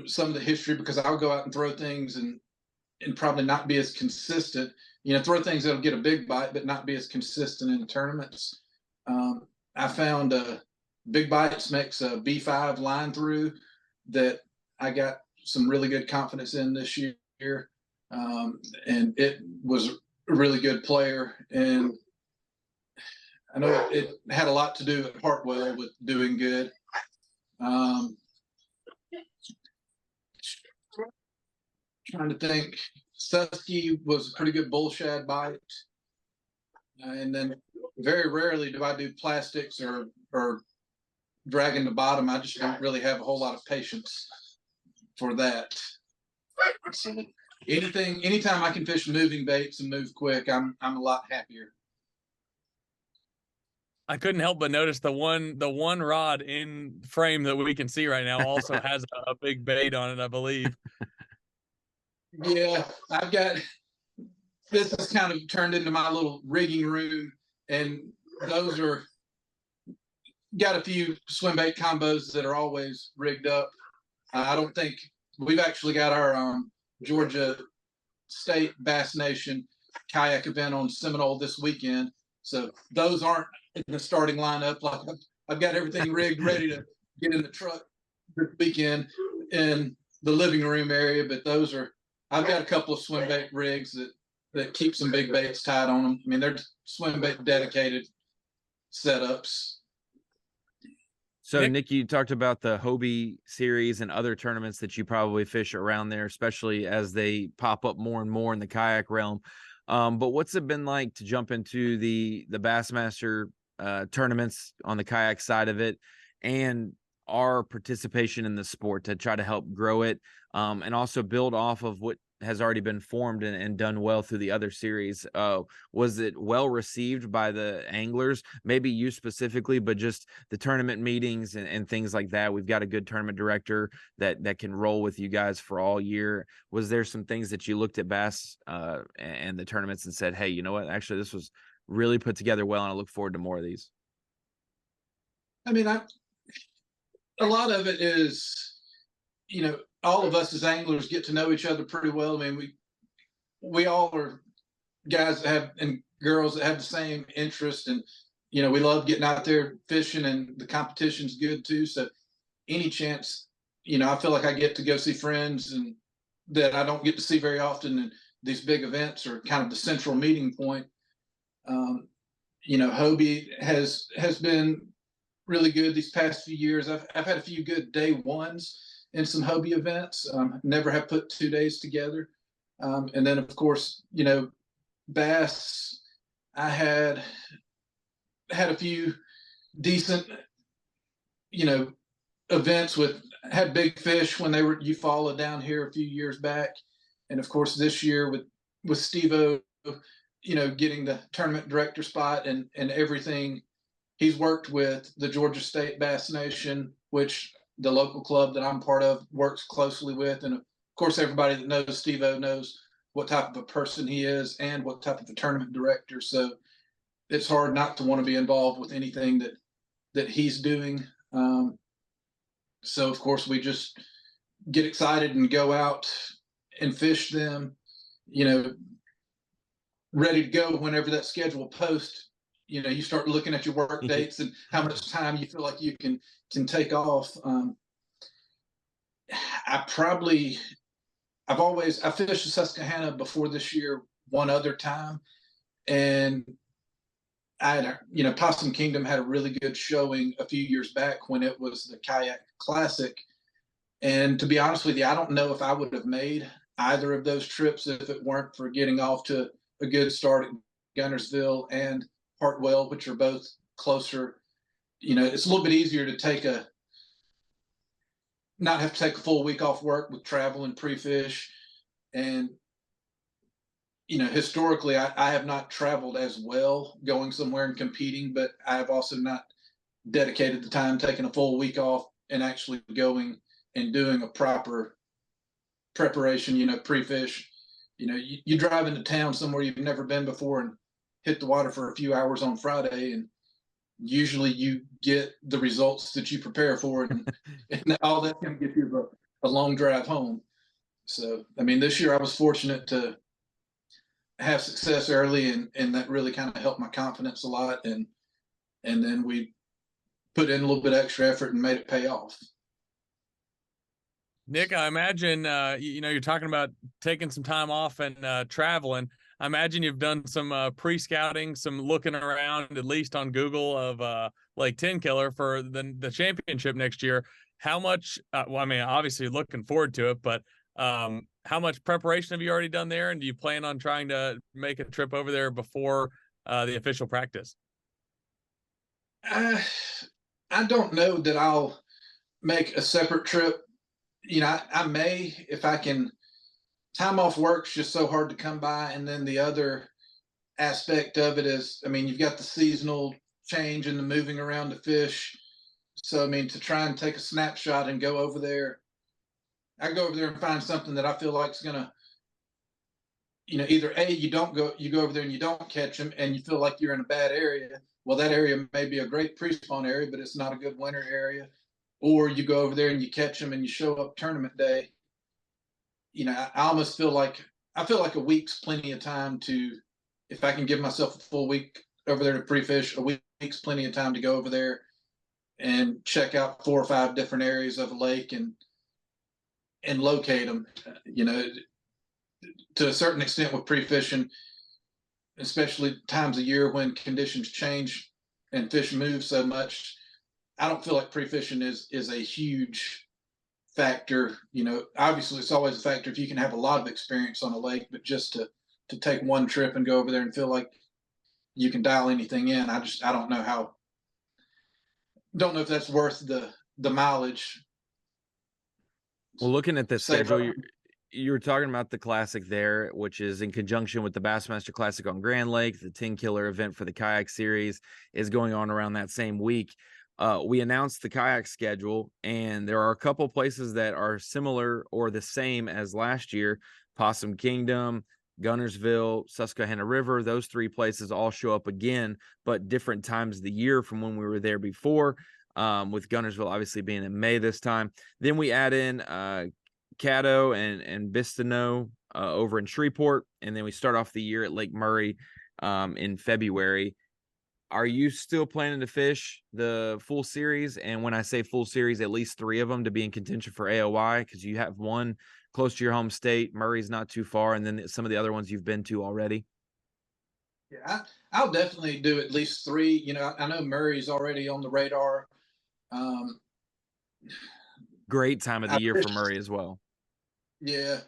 some of the history, because I'll go out and throw things and probably not be as consistent. Throw things that'll get a big bite, but not be as consistent in the tournaments. I found Big Bites makes a B5 line through that I got some really good confidence in this year. And it was a really good player. And I know it had a lot to do at Hartwell with doing good. Trying to think. Susky was a pretty good bull shad bite. And then very rarely do I do plastics or dragging the bottom. I just don't really have a whole lot of patience for that. So anytime I can fish moving baits and move quick, I'm a lot happier. I couldn't help but notice the one rod in frame that we can see right now also has a big bait on it, I believe. Yeah, this has kind of turned into my little rigging room, and those are got a few swim bait combos that are always rigged up. I don't think we've actually got our Georgia State Bass Nation kayak event on Seminole this weekend, so those aren't in the starting lineup. Like I've got everything rigged, ready to get in the truck this weekend in the living room area, but those are. I've got a couple of swim bait rigs that keep some big baits tied on them. I mean, they're swim bait dedicated setups. So, Nick, you talked about the Hobie series and other tournaments that you probably fish around there, especially as they pop up more and more in the kayak realm. But what's it been like to jump into the Bassmaster tournaments on the kayak side of it, and our participation in the sport to try to help grow it, and also build off of what has already been formed and done well through the other series? Was it well received by the anglers? Maybe you specifically, but just the tournament meetings and things like that. We've got a good tournament director that can roll with you guys for all year. Was there some things that you looked at Bass and the tournaments and said, hey, you know what? Actually, this was really put together well, and I look forward to more of these? I mean, a lot of it is, all of us as anglers get to know each other pretty well. I mean, we all are guys that have, and girls that have the same interest, and we love getting out there fishing, and the competition's good too. So any chance, I feel like I get to go see friends and that I don't get to see very often, and these big events are kind of the central meeting point. Hobie has been really good these past few years. I've had a few good day ones in some Hobie events. Never have put 2 days together. And then of course, Bass, I had a few decent, events had big fish when they were Eufaula down here a few years back. And of course this year with Steve-O, getting the tournament director spot and everything. He's worked with the Georgia State Bass Nation, which the local club that I'm part of works closely with. And of course, everybody that knows Steve-O knows what type of a person he is and what type of a tournament director. So it's hard not to want to be involved with anything that he's doing. So of course, we just get excited and go out and fish them, ready to go whenever that schedule posts. You start looking at your work dates and how much time you feel like you can take off. I fished the Susquehanna before this year one other time, and I had, Possum Kingdom had a really good showing a few years back when it was the Kayak Classic. And to be honest with you, I don't know if I would have made either of those trips if it weren't for getting off to a good start at Gunnersville and Hartwell, which are both closer. It's a little bit easier to not have to take a full week off work with travel and pre-fish. And, historically, I have not traveled as well going somewhere and competing, but I have also not dedicated the time taking a full week off and actually going and doing a proper preparation, pre-fish. You drive into town somewhere you've never been before and hit the water for a few hours on Friday, and usually you get the results that you prepare for, and all that's going to get you a long drive home. So, I mean, this year I was fortunate to have success early, and that really kind of helped my confidence a lot. And then we put in a little bit of extra effort and made it pay off. Nick, I imagine, you're talking about taking some time off and traveling. I imagine you've done some pre-scouting, some looking around, at least on Google, of Lake Tenkiller for the championship next year. How much, obviously looking forward to it, but how much preparation have you already done there? And do you plan on trying to make a trip over there before the official practice? I don't know that I'll make a separate trip. I may, if I can. Time off work's just so hard to come by. And then the other aspect of it is, you've got the seasonal change and the moving around to fish. So, to try and take a snapshot and go over there, I go over there and find something that I feel like is going to, either you go over there and you don't catch them and you feel like you're in a bad area. Well, that area may be a great pre-spawn area, but it's not a good winter area. Or you go over there and you catch them and you show up tournament day. I almost feel like a week's plenty of time to, if I can give myself a full week over there to pre-fish, a week's plenty of time to go over there and check out 4 or 5 different areas of a lake and locate them. To a certain extent with pre-fishing, especially times of year when conditions change and fish move so much, I don't feel like pre-fishing is a huge factor. Obviously it's always a factor if you can have a lot of experience on a lake, but just to to take one trip and go over there and feel like you can dial anything in. I don't know how. Don't know if that's worth the mileage. Well, looking at the Say, schedule, you were talking about the classic there, which is in conjunction with the Bassmaster Classic on Grand Lake. The 10 Killer event for the kayak series is going on around that same week. We announced the kayak schedule, and there are a couple places that are similar or the same as last year. Possum Kingdom, Gunnersville, Susquehanna River, those three places all show up again, but different times of the year from when we were there before, with Gunnersville obviously being in May this time. Then we add in Caddo and Bistino over in Shreveport, and then we start off the year at Lake Murray in February. Are you still planning to fish the full series? And when I say full series, at least 3 of them to be in contention for AOY, because you have one close to your home state. Murray's not too far, and then some of the other ones you've been to already. Yeah, I'll definitely do at least 3. You know, I know Murray's already on the radar. Great time of the year for Murray as well. Yeah,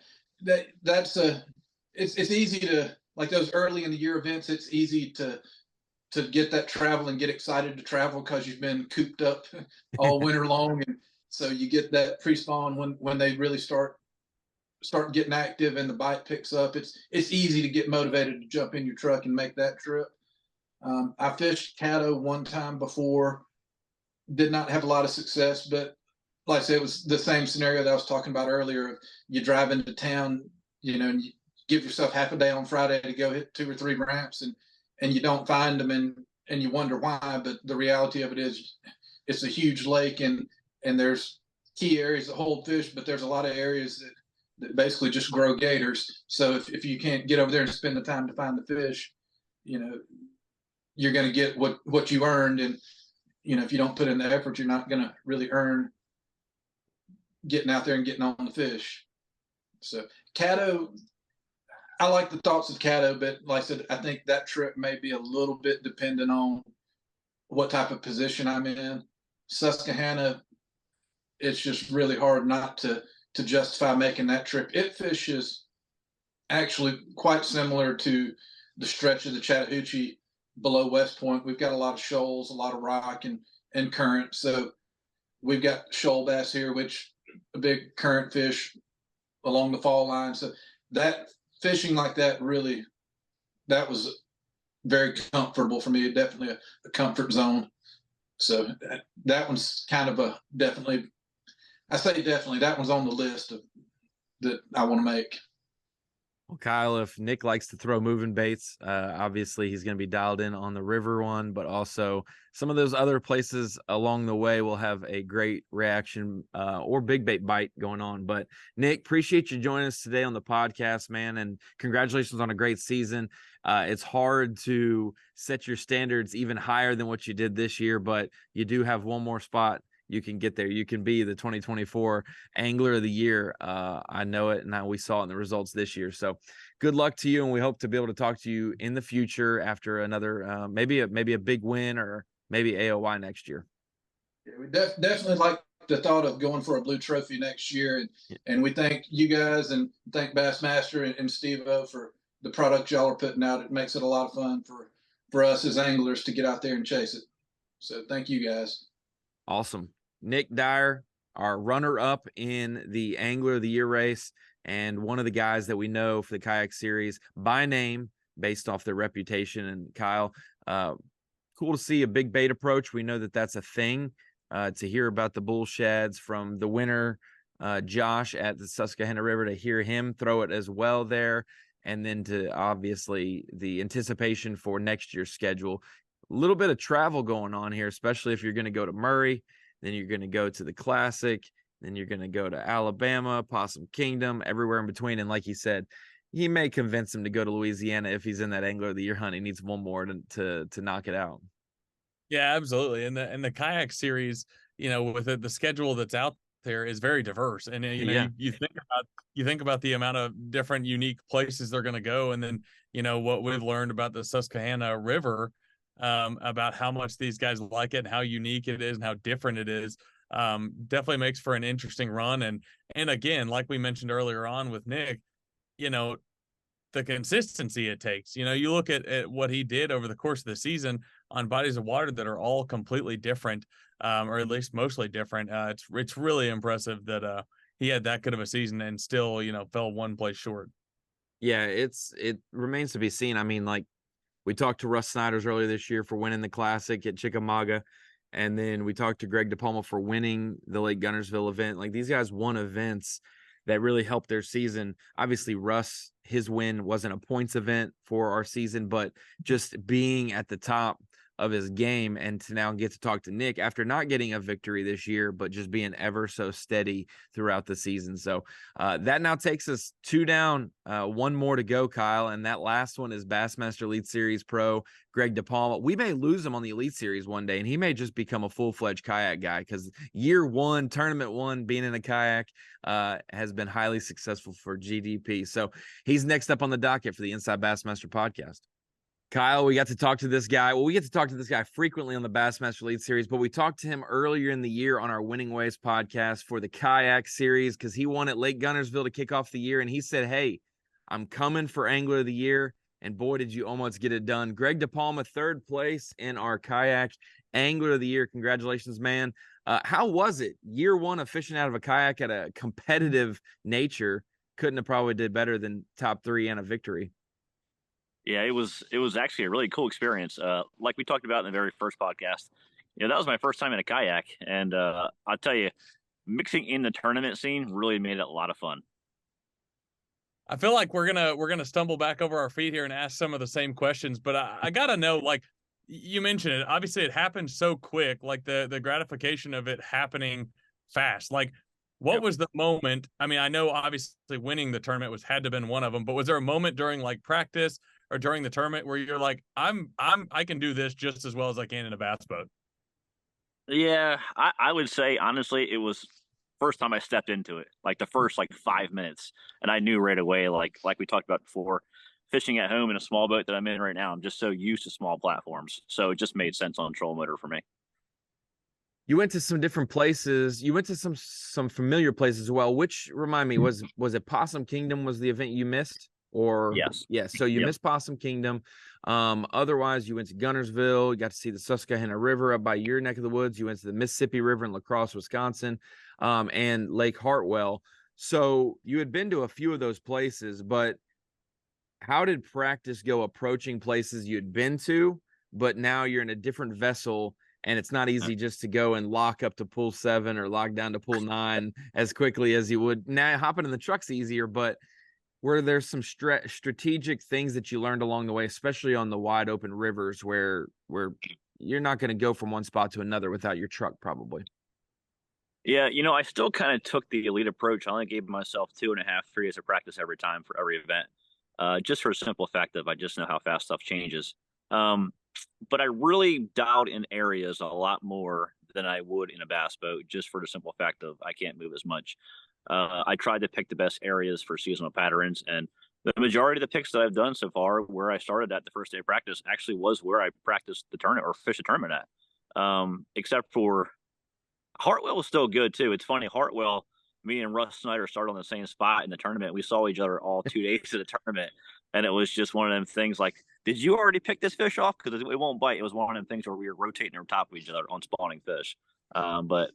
it's easy to, like, those early in the year events. It's easy to get that travel and get excited to travel because you've been cooped up all winter long, and so you get that pre-spawn when they really start getting active and the bite picks up. It's easy to get motivated to jump in your truck and make that trip. I fished Caddo one time before, did not have a lot of success, but like I said, it was the same scenario that I was talking about earlier. You drive into town, you know, and you give yourself half a day on Friday to go hit 2 or 3 ramps, and you don't find them, and you wonder why. But the reality of it is, it's a huge lake, and there's key areas that hold fish, but there's a lot of areas that basically just grow gators. So if you can't get over there and spend the time to find the fish, you know, you're going to get what you earned. And, you know, if you don't put in the effort, you're not going to really earn getting out there and getting on the fish. So Caddo, I like the thoughts of Caddo, but like I said, I think that trip may be a little bit dependent on what type of position I'm in. Susquehanna, it's just really hard not to justify making that trip. It fishes actually quite similar to the stretch of the Chattahoochee below West Point. We've got a lot of shoals, a lot of rock and current. So we've got shoal bass here, which a big current fish along the fall line. So that fishing like that, really, that was very comfortable for me. Definitely a comfort zone. So that one's kind of a definitely, I say definitely, that one's on the list that I want to make. Well, Kyle, if Nick likes to throw moving baits, obviously he's going to be dialed in on the river one, but also some of those other places along the way will have a great reaction or big bait bite going on. But Nick, appreciate you joining us today on the podcast, man, and congratulations on a great season. It's hard to set your standards even higher than what you did this year, but you do have one more spot. You can get there. You can be the 2024 Angler of the Year. I know it, and we saw it in the results this year. So good luck to you, and we hope to be able to talk to you in the future after another maybe a big win or maybe AOY next year. Yeah, we definitely like the thought of going for a blue trophy next year, and we thank you guys and thank Bassmaster and Steve-O for the product y'all are putting out. It makes it a lot of fun for us as anglers to get out there and chase it. So thank you guys. Awesome. Nick Dyer, our runner-up in the Angler of the Year race, and one of the guys that we know for the kayak series by name, based off their reputation. And Kyle, cool to see a big bait approach. We know that that's a thing. To hear about the bull sheds from the winner, Josh at the Susquehanna River, to hear him throw it as well there, and then to obviously the anticipation for next year's schedule. A little bit of travel going on here, especially if you're going to go to Murray, then you're going to go to the Classic, then you're going to go to Alabama, Possum Kingdom, everywhere in between. And like he said, he may convince him to go to Louisiana if he's in that Angler of the Year hunt. He needs one more to knock it out. Yeah, absolutely. And the kayak series, you know, with the schedule that's out there is very diverse. And you know, you think about the amount of different unique places they're going to go, and then you know what we've learned about the Susquehanna River, about how much these guys like it and how unique it is and how different it is. Definitely makes for an interesting run. And again, like we mentioned earlier on with Nick, you know, the consistency it takes. You know, you look at what he did over the course of the season on bodies of water that are all completely different, or at least mostly different. It's really impressive that he had that good of a season and still, you know, fell one place short. Yeah, it remains to be seen. I mean, like, we talked to Rus Snyders earlier this year for winning the Classic at Chickamauga, and then we talked to Greg DiPalma for winning the Lake Gunnersville event. Like, these guys won events that really helped their season. Obviously, Russ, his win wasn't a points event for our season, but just being at the top of his game, and to now get to talk to Nick after not getting a victory this year, but just being ever so steady throughout the season. So that now takes us 2 down, 1 more to go, Kyle. And that last one is Bassmaster Elite Series Pro, Greg DiPalma. We may lose him on the Elite Series one day, and he may just become a full-fledged kayak guy, because year 1, tournament 1, being in a kayak has been highly successful for GDP. So he's next up on the docket for the Inside Bassmaster podcast. Kyle, we got to talk to this guy. Well, we get to talk to this guy frequently on the Bassmaster Elite Series, but we talked to him earlier in the year on our Winning Ways podcast for the Kayak Series, because he won at Lake Gunnersville to kick off the year. And he said, hey, I'm coming for Angler of the Year. And boy, did you almost get it done. Greg DiPalma, 3rd place in our Kayak Angler of the Year. Congratulations, man. How was it? Year 1 of fishing out of a kayak at a competitive nature. Couldn't have probably did better than top 3 and a victory. Yeah, it was actually a really cool experience. Like we talked about in the very first podcast, you know, that was my first time in a kayak, and I'll tell you, mixing in the tournament scene really made it a lot of fun. I feel like we're gonna stumble back over our feet here and ask some of the same questions, but I gotta know, like you mentioned it, obviously it happened so quick, like the gratification of it happening fast. Like, what was the moment? I mean, I know obviously winning the tournament had to have been one of them, but was there a moment during like practice or during the tournament where you're like, I can do this just as well as I can in a bass boat? Yeah, I would say honestly, it was first time I stepped into it, like the first like 5 minutes, and I knew right away, like we talked about before, fishing at home in a small boat that I'm in right now, I'm just so used to small platforms, so it just made sense on troll motor for me. You went to some different places. You went to some familiar places as well. Which, remind me, was it Possum Kingdom was the event you missed? Or yes, so you missed Possum Kingdom. Otherwise, you went to Gunnersville. You got to see the Susquehanna River up by your neck of the woods. You went to the Mississippi River in La Crosse, Wisconsin, and Lake Hartwell. So you had been to a few of those places, but how did practice go approaching places you'd been to, but now you're in a different vessel? And it's not easy just to go and lock up to pool 7 or lock down to pool 9 as quickly as you would. Now hopping in the truck's easier, but were there some strategic things that you learned along the way, especially on the wide open rivers where you're not going to go from one spot to another without your truck probably? Yeah, you know, I still kind of took the elite approach. I only gave myself 2.5, 3 days of practice every time for every event, just for the simple fact of I just know how fast stuff changes. But I really dialed in areas a lot more than I would in a bass boat, just for the simple fact of I can't move as much. I tried to pick the best areas for seasonal patterns, and the majority of the picks that I've done so far, where I started at the first day of practice, actually was where I practiced the tournament or fished the tournament at. Except for Hartwell was still good too. It's funny, Hartwell, me and Rus Snyders started on the same spot in the tournament. We saw each other all 2 days of the tournament, and it was just one of them things like, did you already pick this fish off? Because it won't bite. It was one of them things where we were rotating on top of each other on spawning fish. But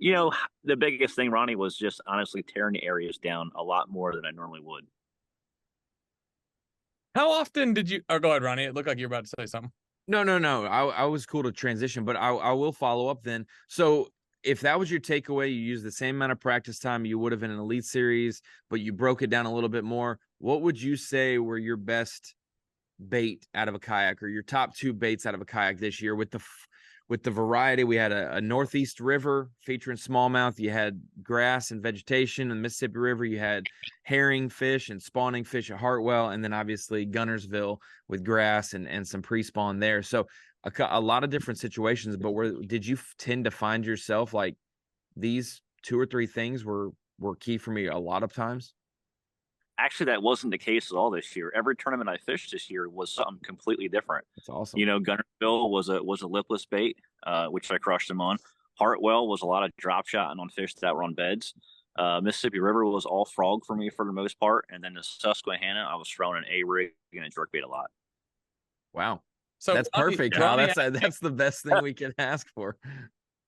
you know, the biggest thing, Ronnie, was just honestly tearing the areas down a lot more than I normally would. How often did you? Oh, go ahead, Ronnie. It looked like you were about to say something. No. I was cool to transition, but I will follow up then. So if that was your takeaway, you used the same amount of practice time you would have in an elite series, but you broke it down a little bit more. What would you say were your best bait out of a kayak, or your top 2 baits out of a kayak this year with the variety? We had a Northeast River featuring smallmouth. You had grass and vegetation in the Mississippi River. You had herring fish and spawning fish at Hartwell. And then obviously Gunnersville with grass and some pre-spawn there. So a lot of different situations, but did you tend to find yourself like these 2 or 3 things were key for me a lot of times? Actually, that wasn't the case at all this year. Every tournament I fished this year was something completely different. That's awesome. You know, Gunnersville was a lipless bait, which I crushed them on. Hartwell was a lot of drop shot and on fish that were on beds. Mississippi River was all frog for me for the most part, and then the Susquehanna, I was throwing an A rig and a jerkbait a lot. Wow, So that's perfect, Kyle. That's the best thing we can ask for.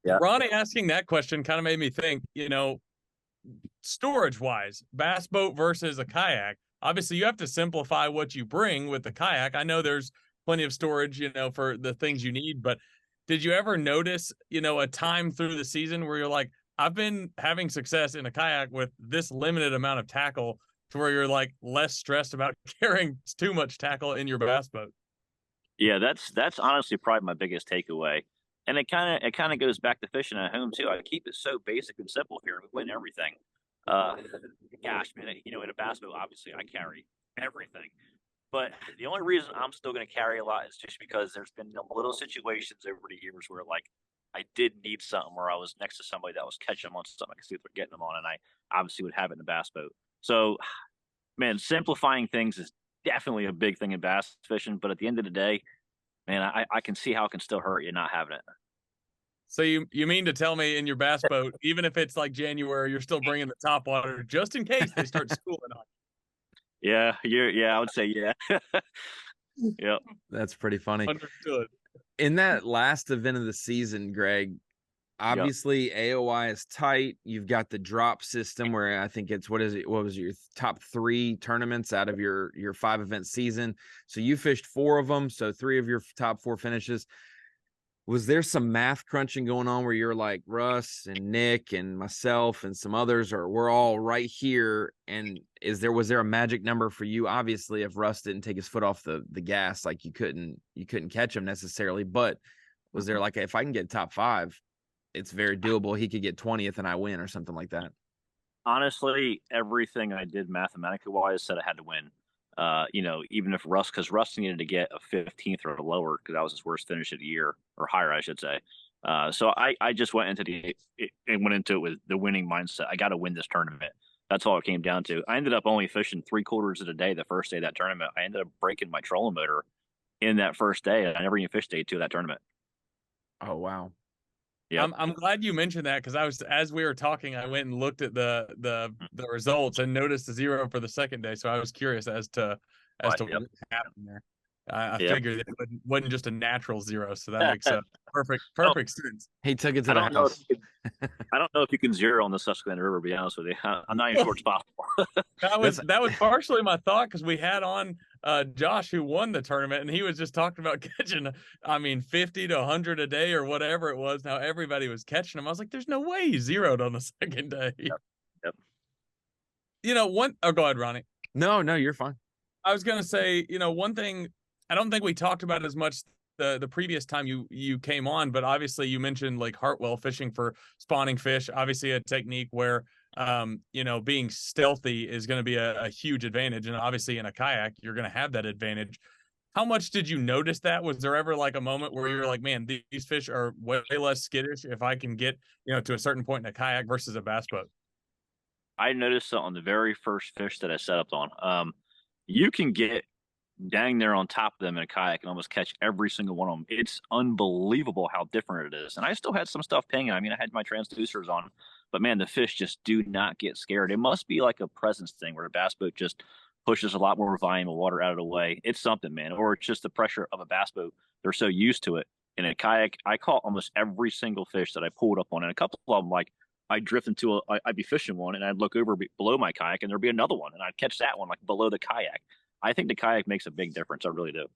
Yeah. Ronnie asking that question kind of made me think, storage wise, bass boat versus a kayak. Obviously, you have to simplify what you bring with the kayak. I know there's plenty of storage, for the things you need, but did you ever notice, a time through the season where you're like, I've been having success in a kayak with this limited amount of tackle, to where you're like less stressed about carrying too much tackle in your bass boat? Yeah, that's honestly probably my biggest takeaway. And it kind of goes back to fishing at home too. I keep it so basic and simple here with everything. Uh, Gosh, man, in a bass boat, obviously I carry everything. But the only reason I'm still going to carry a lot is just because there's been little situations over the years where, like, I did need something where I was next to somebody that was catching them on something I could see what they're getting them on, and I obviously would have it in the bass boat. So, man, simplifying things is definitely a big thing in bass fishing. But at the end of the day, man, I can see how it can still hurt you not having it. So you mean to tell me in your bass boat, even if it's like January, you're still bringing the top water just in case they start schooling on? Yeah, I would say yeah. Yep. That's pretty funny. Understood. In that last event of the season, Greg, obviously AOI is tight. You've got the drop system where I think it's, what was your top 3 tournaments out of your 5-event season? So you fished 4 of them, so 3 of your top 4 finishes. Was there some math crunching going on where you're like, Russ and Nick and myself and some others, or we're all right here? And was there a magic number for you? Obviously, if Russ didn't take his foot off the gas, like you couldn't catch him necessarily. But was there like, if I can get top 5, it's very doable. He could get 20th and I win, or something like that? Honestly, everything I did mathematically wise said I had to win. Even if because Russ needed to get a 15th or lower, because that was his worst finish of the year, or higher, I should say. So I just went into it with the winning mindset. I got to win this tournament. That's all it came down to. I ended up only fishing 3/4 of the day the first day of that tournament. I ended up breaking my trolling motor in that first day, and I never even fished day 2 of that tournament. Oh, wow. Yeah, I'm glad you mentioned that, because as we were talking, I went and looked at the results and noticed the 0 for the second day. So I was curious as to what happened there. I figured it wasn't just a natural 0, so that makes a perfect sense. He took it to the house. I don't know if you can 0 on the Susquehanna River, to be honest with you. I'm not even sure it's possible. That was partially my thought, because we had on Josh, who won the tournament, and he was just talking about catching 50 to 100 a day or whatever it was. Now everybody was catching them. I was like, there's no way he 0'd on the second day. Yep. Go ahead, Ronnie. No, you're fine. I was gonna say, one thing I don't think we talked about as much the previous time you came on, but obviously you mentioned like Hartwell fishing for spawning fish. Obviously a technique where being stealthy is going to be a huge advantage, and obviously in a kayak you're going to have that advantage. How much did you notice that? Was there ever like a moment where you're like, man, these fish are way less skittish if I can get to a certain point in a kayak versus a bass boat? I noticed it on the very first fish that I set up on. You can get dang there on top of them in a kayak and almost catch every single one of them. It's unbelievable how different it is. And I still had some stuff pinging. I mean, I had my transducers on, but man, the fish just do not get scared. It must be like a presence thing where a bass boat just pushes a lot more volume of water out of the way. It's something, man. Or it's just the pressure of a bass boat. They're so used to it. In a kayak, I caught almost every single fish that I pulled up on, and a couple of them, like, I'd drift I'd be fishing one, and I'd look over below my kayak, and there'd be another one, and I'd catch that one like below the kayak. I think the kayak makes a big difference. I really do.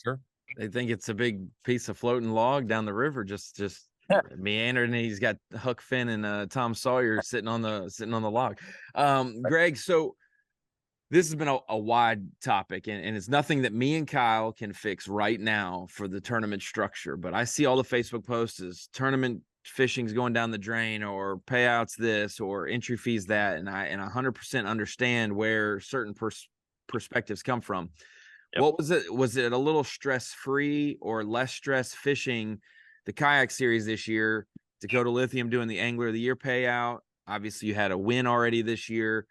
Sure. They think it's a big piece of floating log down the river, just meandering, and he's got Huck Finn and Tom Sawyer sitting on the log. Greg, so this has been a wide topic, and it's nothing that me and Kyle can fix right now for the tournament structure. But I see all the Facebook posts as tournament fishing's going down the drain, or payouts this, or entry fees that, and I 100% understand where certain perspectives come from. Yep. What was it? Was it a little stress-free or less stress fishing the kayak series this year? Dakota Lithium doing the Angler of the Year payout. Obviously, you had a win already this year.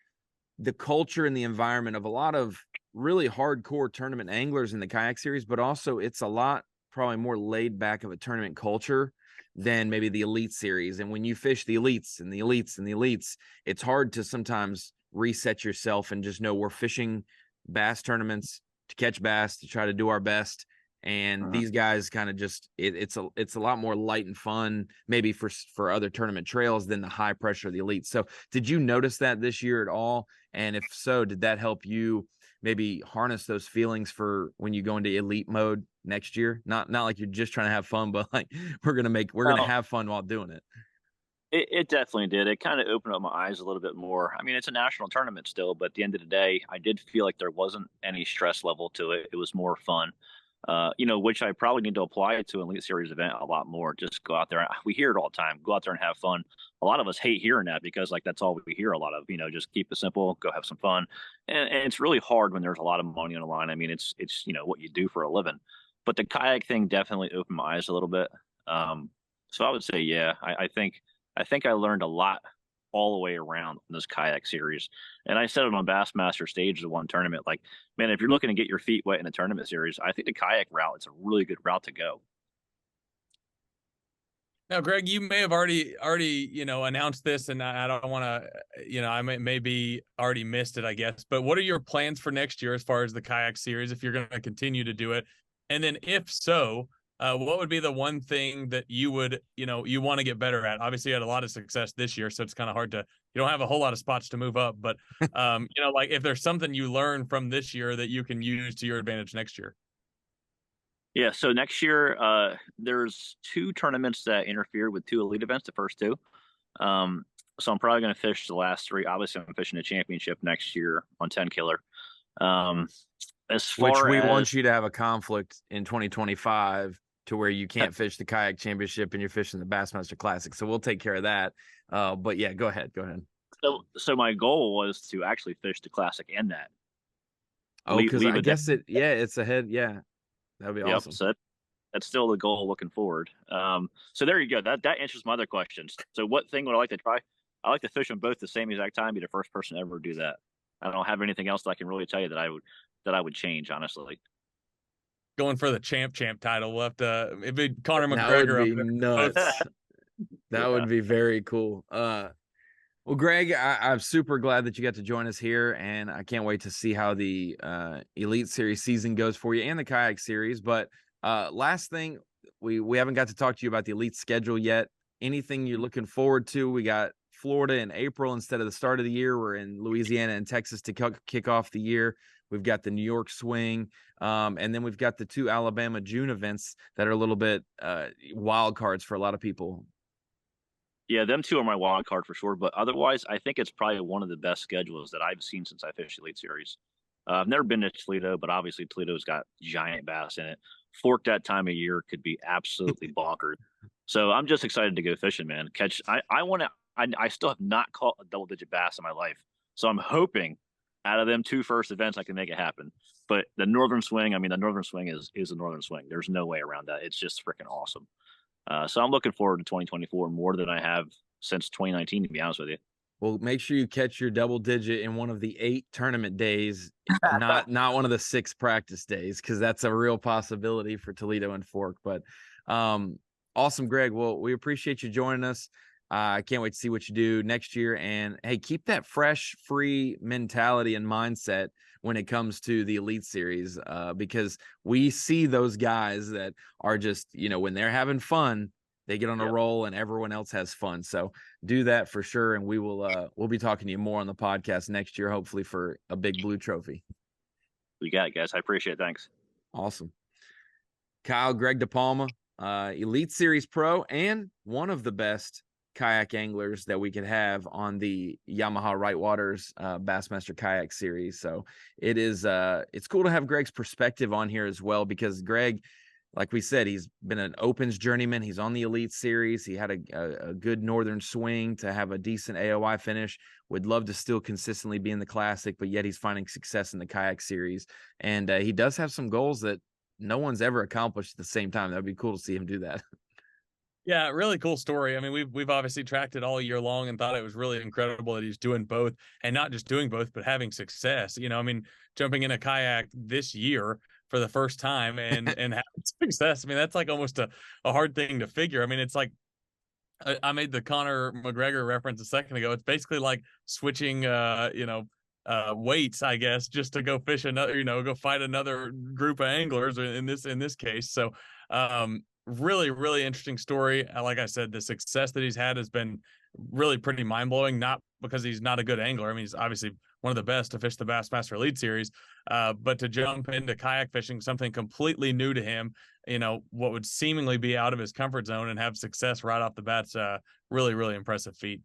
The culture and the environment of a lot of really hardcore tournament anglers in the kayak series, but also it's a lot probably more laid back of a tournament culture than maybe the elite series. And when you fish the elites and the elites and the elites, it's hard to sometimes reset yourself and just know we're fishing bass tournaments to catch bass, to try to do our best. And these guys kind of just it's a lot more light and fun maybe for other tournament trails than the high pressure of the elites. So did you notice that this year at all? And if so, did that help you maybe harness those feelings for when you go into elite mode next year? Not like you're just trying to have fun, but like we're gonna have fun while doing it. It definitely did. It kind of opened up my eyes a little bit more. I mean, it's a national tournament still, but at the end of the day, I did feel like there wasn't any stress level to it. It was more fun, which I probably need to apply to an Elite Series event a lot more. Just go out there. We hear it all the time. Go out there and have fun. A lot of us hate hearing that because like that's all we hear a lot of. Just keep it simple, go have some fun, and it's really hard when there's a lot of money on the line. I mean, it's what you do for a living. But the kayak thing definitely opened my eyes a little bit. So I would say, yeah, I think I learned a lot all the way around in this kayak series. And I said it on Bassmaster stage of one tournament, like, man, if you're looking to get your feet wet in a tournament series, I think the kayak route is a really good route to go. Now, Greg, you may have already announced this, and I don't want to, I maybe already missed it, I guess. But what are your plans for next year as far as the kayak series, if you're going to continue to do it? And then if so, what would be the one thing that you would, you want to get better at? Obviously, you had a lot of success this year, so it's kind of hard you don't have a whole lot of spots to move up. But, like if there's something you learned from this year that you can use to your advantage next year. Yeah, so next year, there's 2 tournaments that interfered with 2 elite events, the first 2. So I'm probably going to fish the last 3. Obviously, I'm fishing a championship next year on 10 killer. Which we want you to have a conflict in 2025 to where you can't fish the kayak championship and you're fishing the Bassmaster Classic. So we'll take care of that. But yeah, go ahead. So my goal was to actually fish the Classic and that. Oh, because I guess it's ahead. Yeah. That'd be awesome. So that's still the goal looking forward. So there you go. That answers my other questions. So what thing would I like to try? I like to fish them both the same exact time, be the first person to ever do that. I don't have anything else that I can really tell you that I would change, honestly. Going for the champ title. We'll have to, it'd be Conor McGregor. That would be nuts. That would be very cool. Well, Greg, I'm super glad that you got to join us here, and I can't wait to see how the Elite Series season goes for you and the Kayak Series. But last thing, we haven't got to talk to you about the Elite schedule yet. Anything you're looking forward to? We got Florida in April instead of the start of the year. We're in Louisiana and Texas to kick off the year. We've got the New York swing, and then we've got the 2 Alabama June events that are a little bit wild cards for a lot of people. Yeah, them 2 are my wild card for sure. But otherwise, I think it's probably one of the best schedules that I've seen since I fished Elite Series. I've never been to Toledo, but obviously Toledo's got giant bass in it. Fork that time of year could be absolutely bonkers. So I'm just excited to go fishing, man. I still have not caught a double-digit bass in my life. So I'm hoping out of them 2 first events, I can make it happen. But the Northern Swing is the Northern Swing. There's no way around that. It's just freaking awesome. So I'm looking forward to 2024 more than I have since 2019, to be honest with you. Well, make sure you catch your double digit in one of the 8 tournament days, not one of the 6 practice days, because that's a real possibility for Toledo and Fork. But awesome, Greg. Well, we appreciate you joining us. I can't wait to see what you do next year. And hey, keep that fresh, free mentality and mindset when it comes to the Elite Series, because we see those guys that are just, when they're having fun, they get on a roll and everyone else has fun. So do that for sure. And we'll be talking to you more on the podcast next year, hopefully for a big blue trophy. We got it, guys. I appreciate it. Thanks. Awesome. Kyle, Greg DiPalma, Elite Series Pro, and one of the best kayak anglers that we could have on the Yamaha Right Waters Bassmaster Kayak Series. So it's cool to have Greg's perspective on here as well, because Greg, like we said, he's been an Opens journeyman. He's on the Elite Series. He had a good Northern swing to have a decent AOI finish. Would love to still consistently be in the Classic, but yet he's finding success in the Kayak Series. And he does have some goals that no one's ever accomplished at the same time. That'd be cool to see him do that. Yeah, really cool story. I mean, we've obviously tracked it all year long and thought it was really incredible that he's doing both, and not just doing both, but having success. I mean, jumping in a kayak this year for the first time and having success. I mean, that's like almost a hard thing to figure. I mean, it's like I made the Conor McGregor reference a second ago. It's basically like switching, weights, I guess, just to go fish another, go fight another group of anglers in this case. So, really, really interesting story. Like I said, the success that he's had has been really pretty mind blowing. Not because he's not a good angler. I mean, he's obviously one of the best to fish the Bassmaster Elite Series, but to jump into kayak fishing, something completely new to him, what would seemingly be out of his comfort zone and have success right off the bat's really, really impressive feat.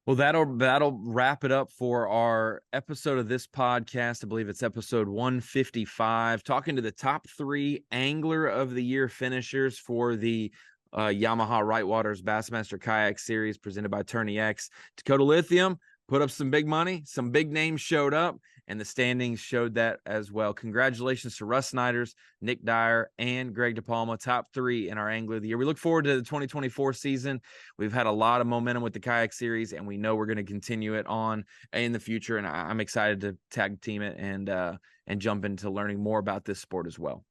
Well, that'll wrap it up for our episode of this podcast. I believe it's episode 155, talking to the top 3 Angler of the Year finishers for the Yamaha Rightwaters Bassmaster Kayak Series presented by Tourney X. Dakota Lithium put up some big money. Some big names showed up, and the standings showed that as well. Congratulations to Rus Snyders, Nick Dyer, and Greg DiPalma, top 3 in our Angler of the Year. We look forward to the 2024 season. We've had a lot of momentum with the Kayak Series, and we know we're going to continue it on in the future, and I'm excited to tag team it and jump into learning more about this sport as well.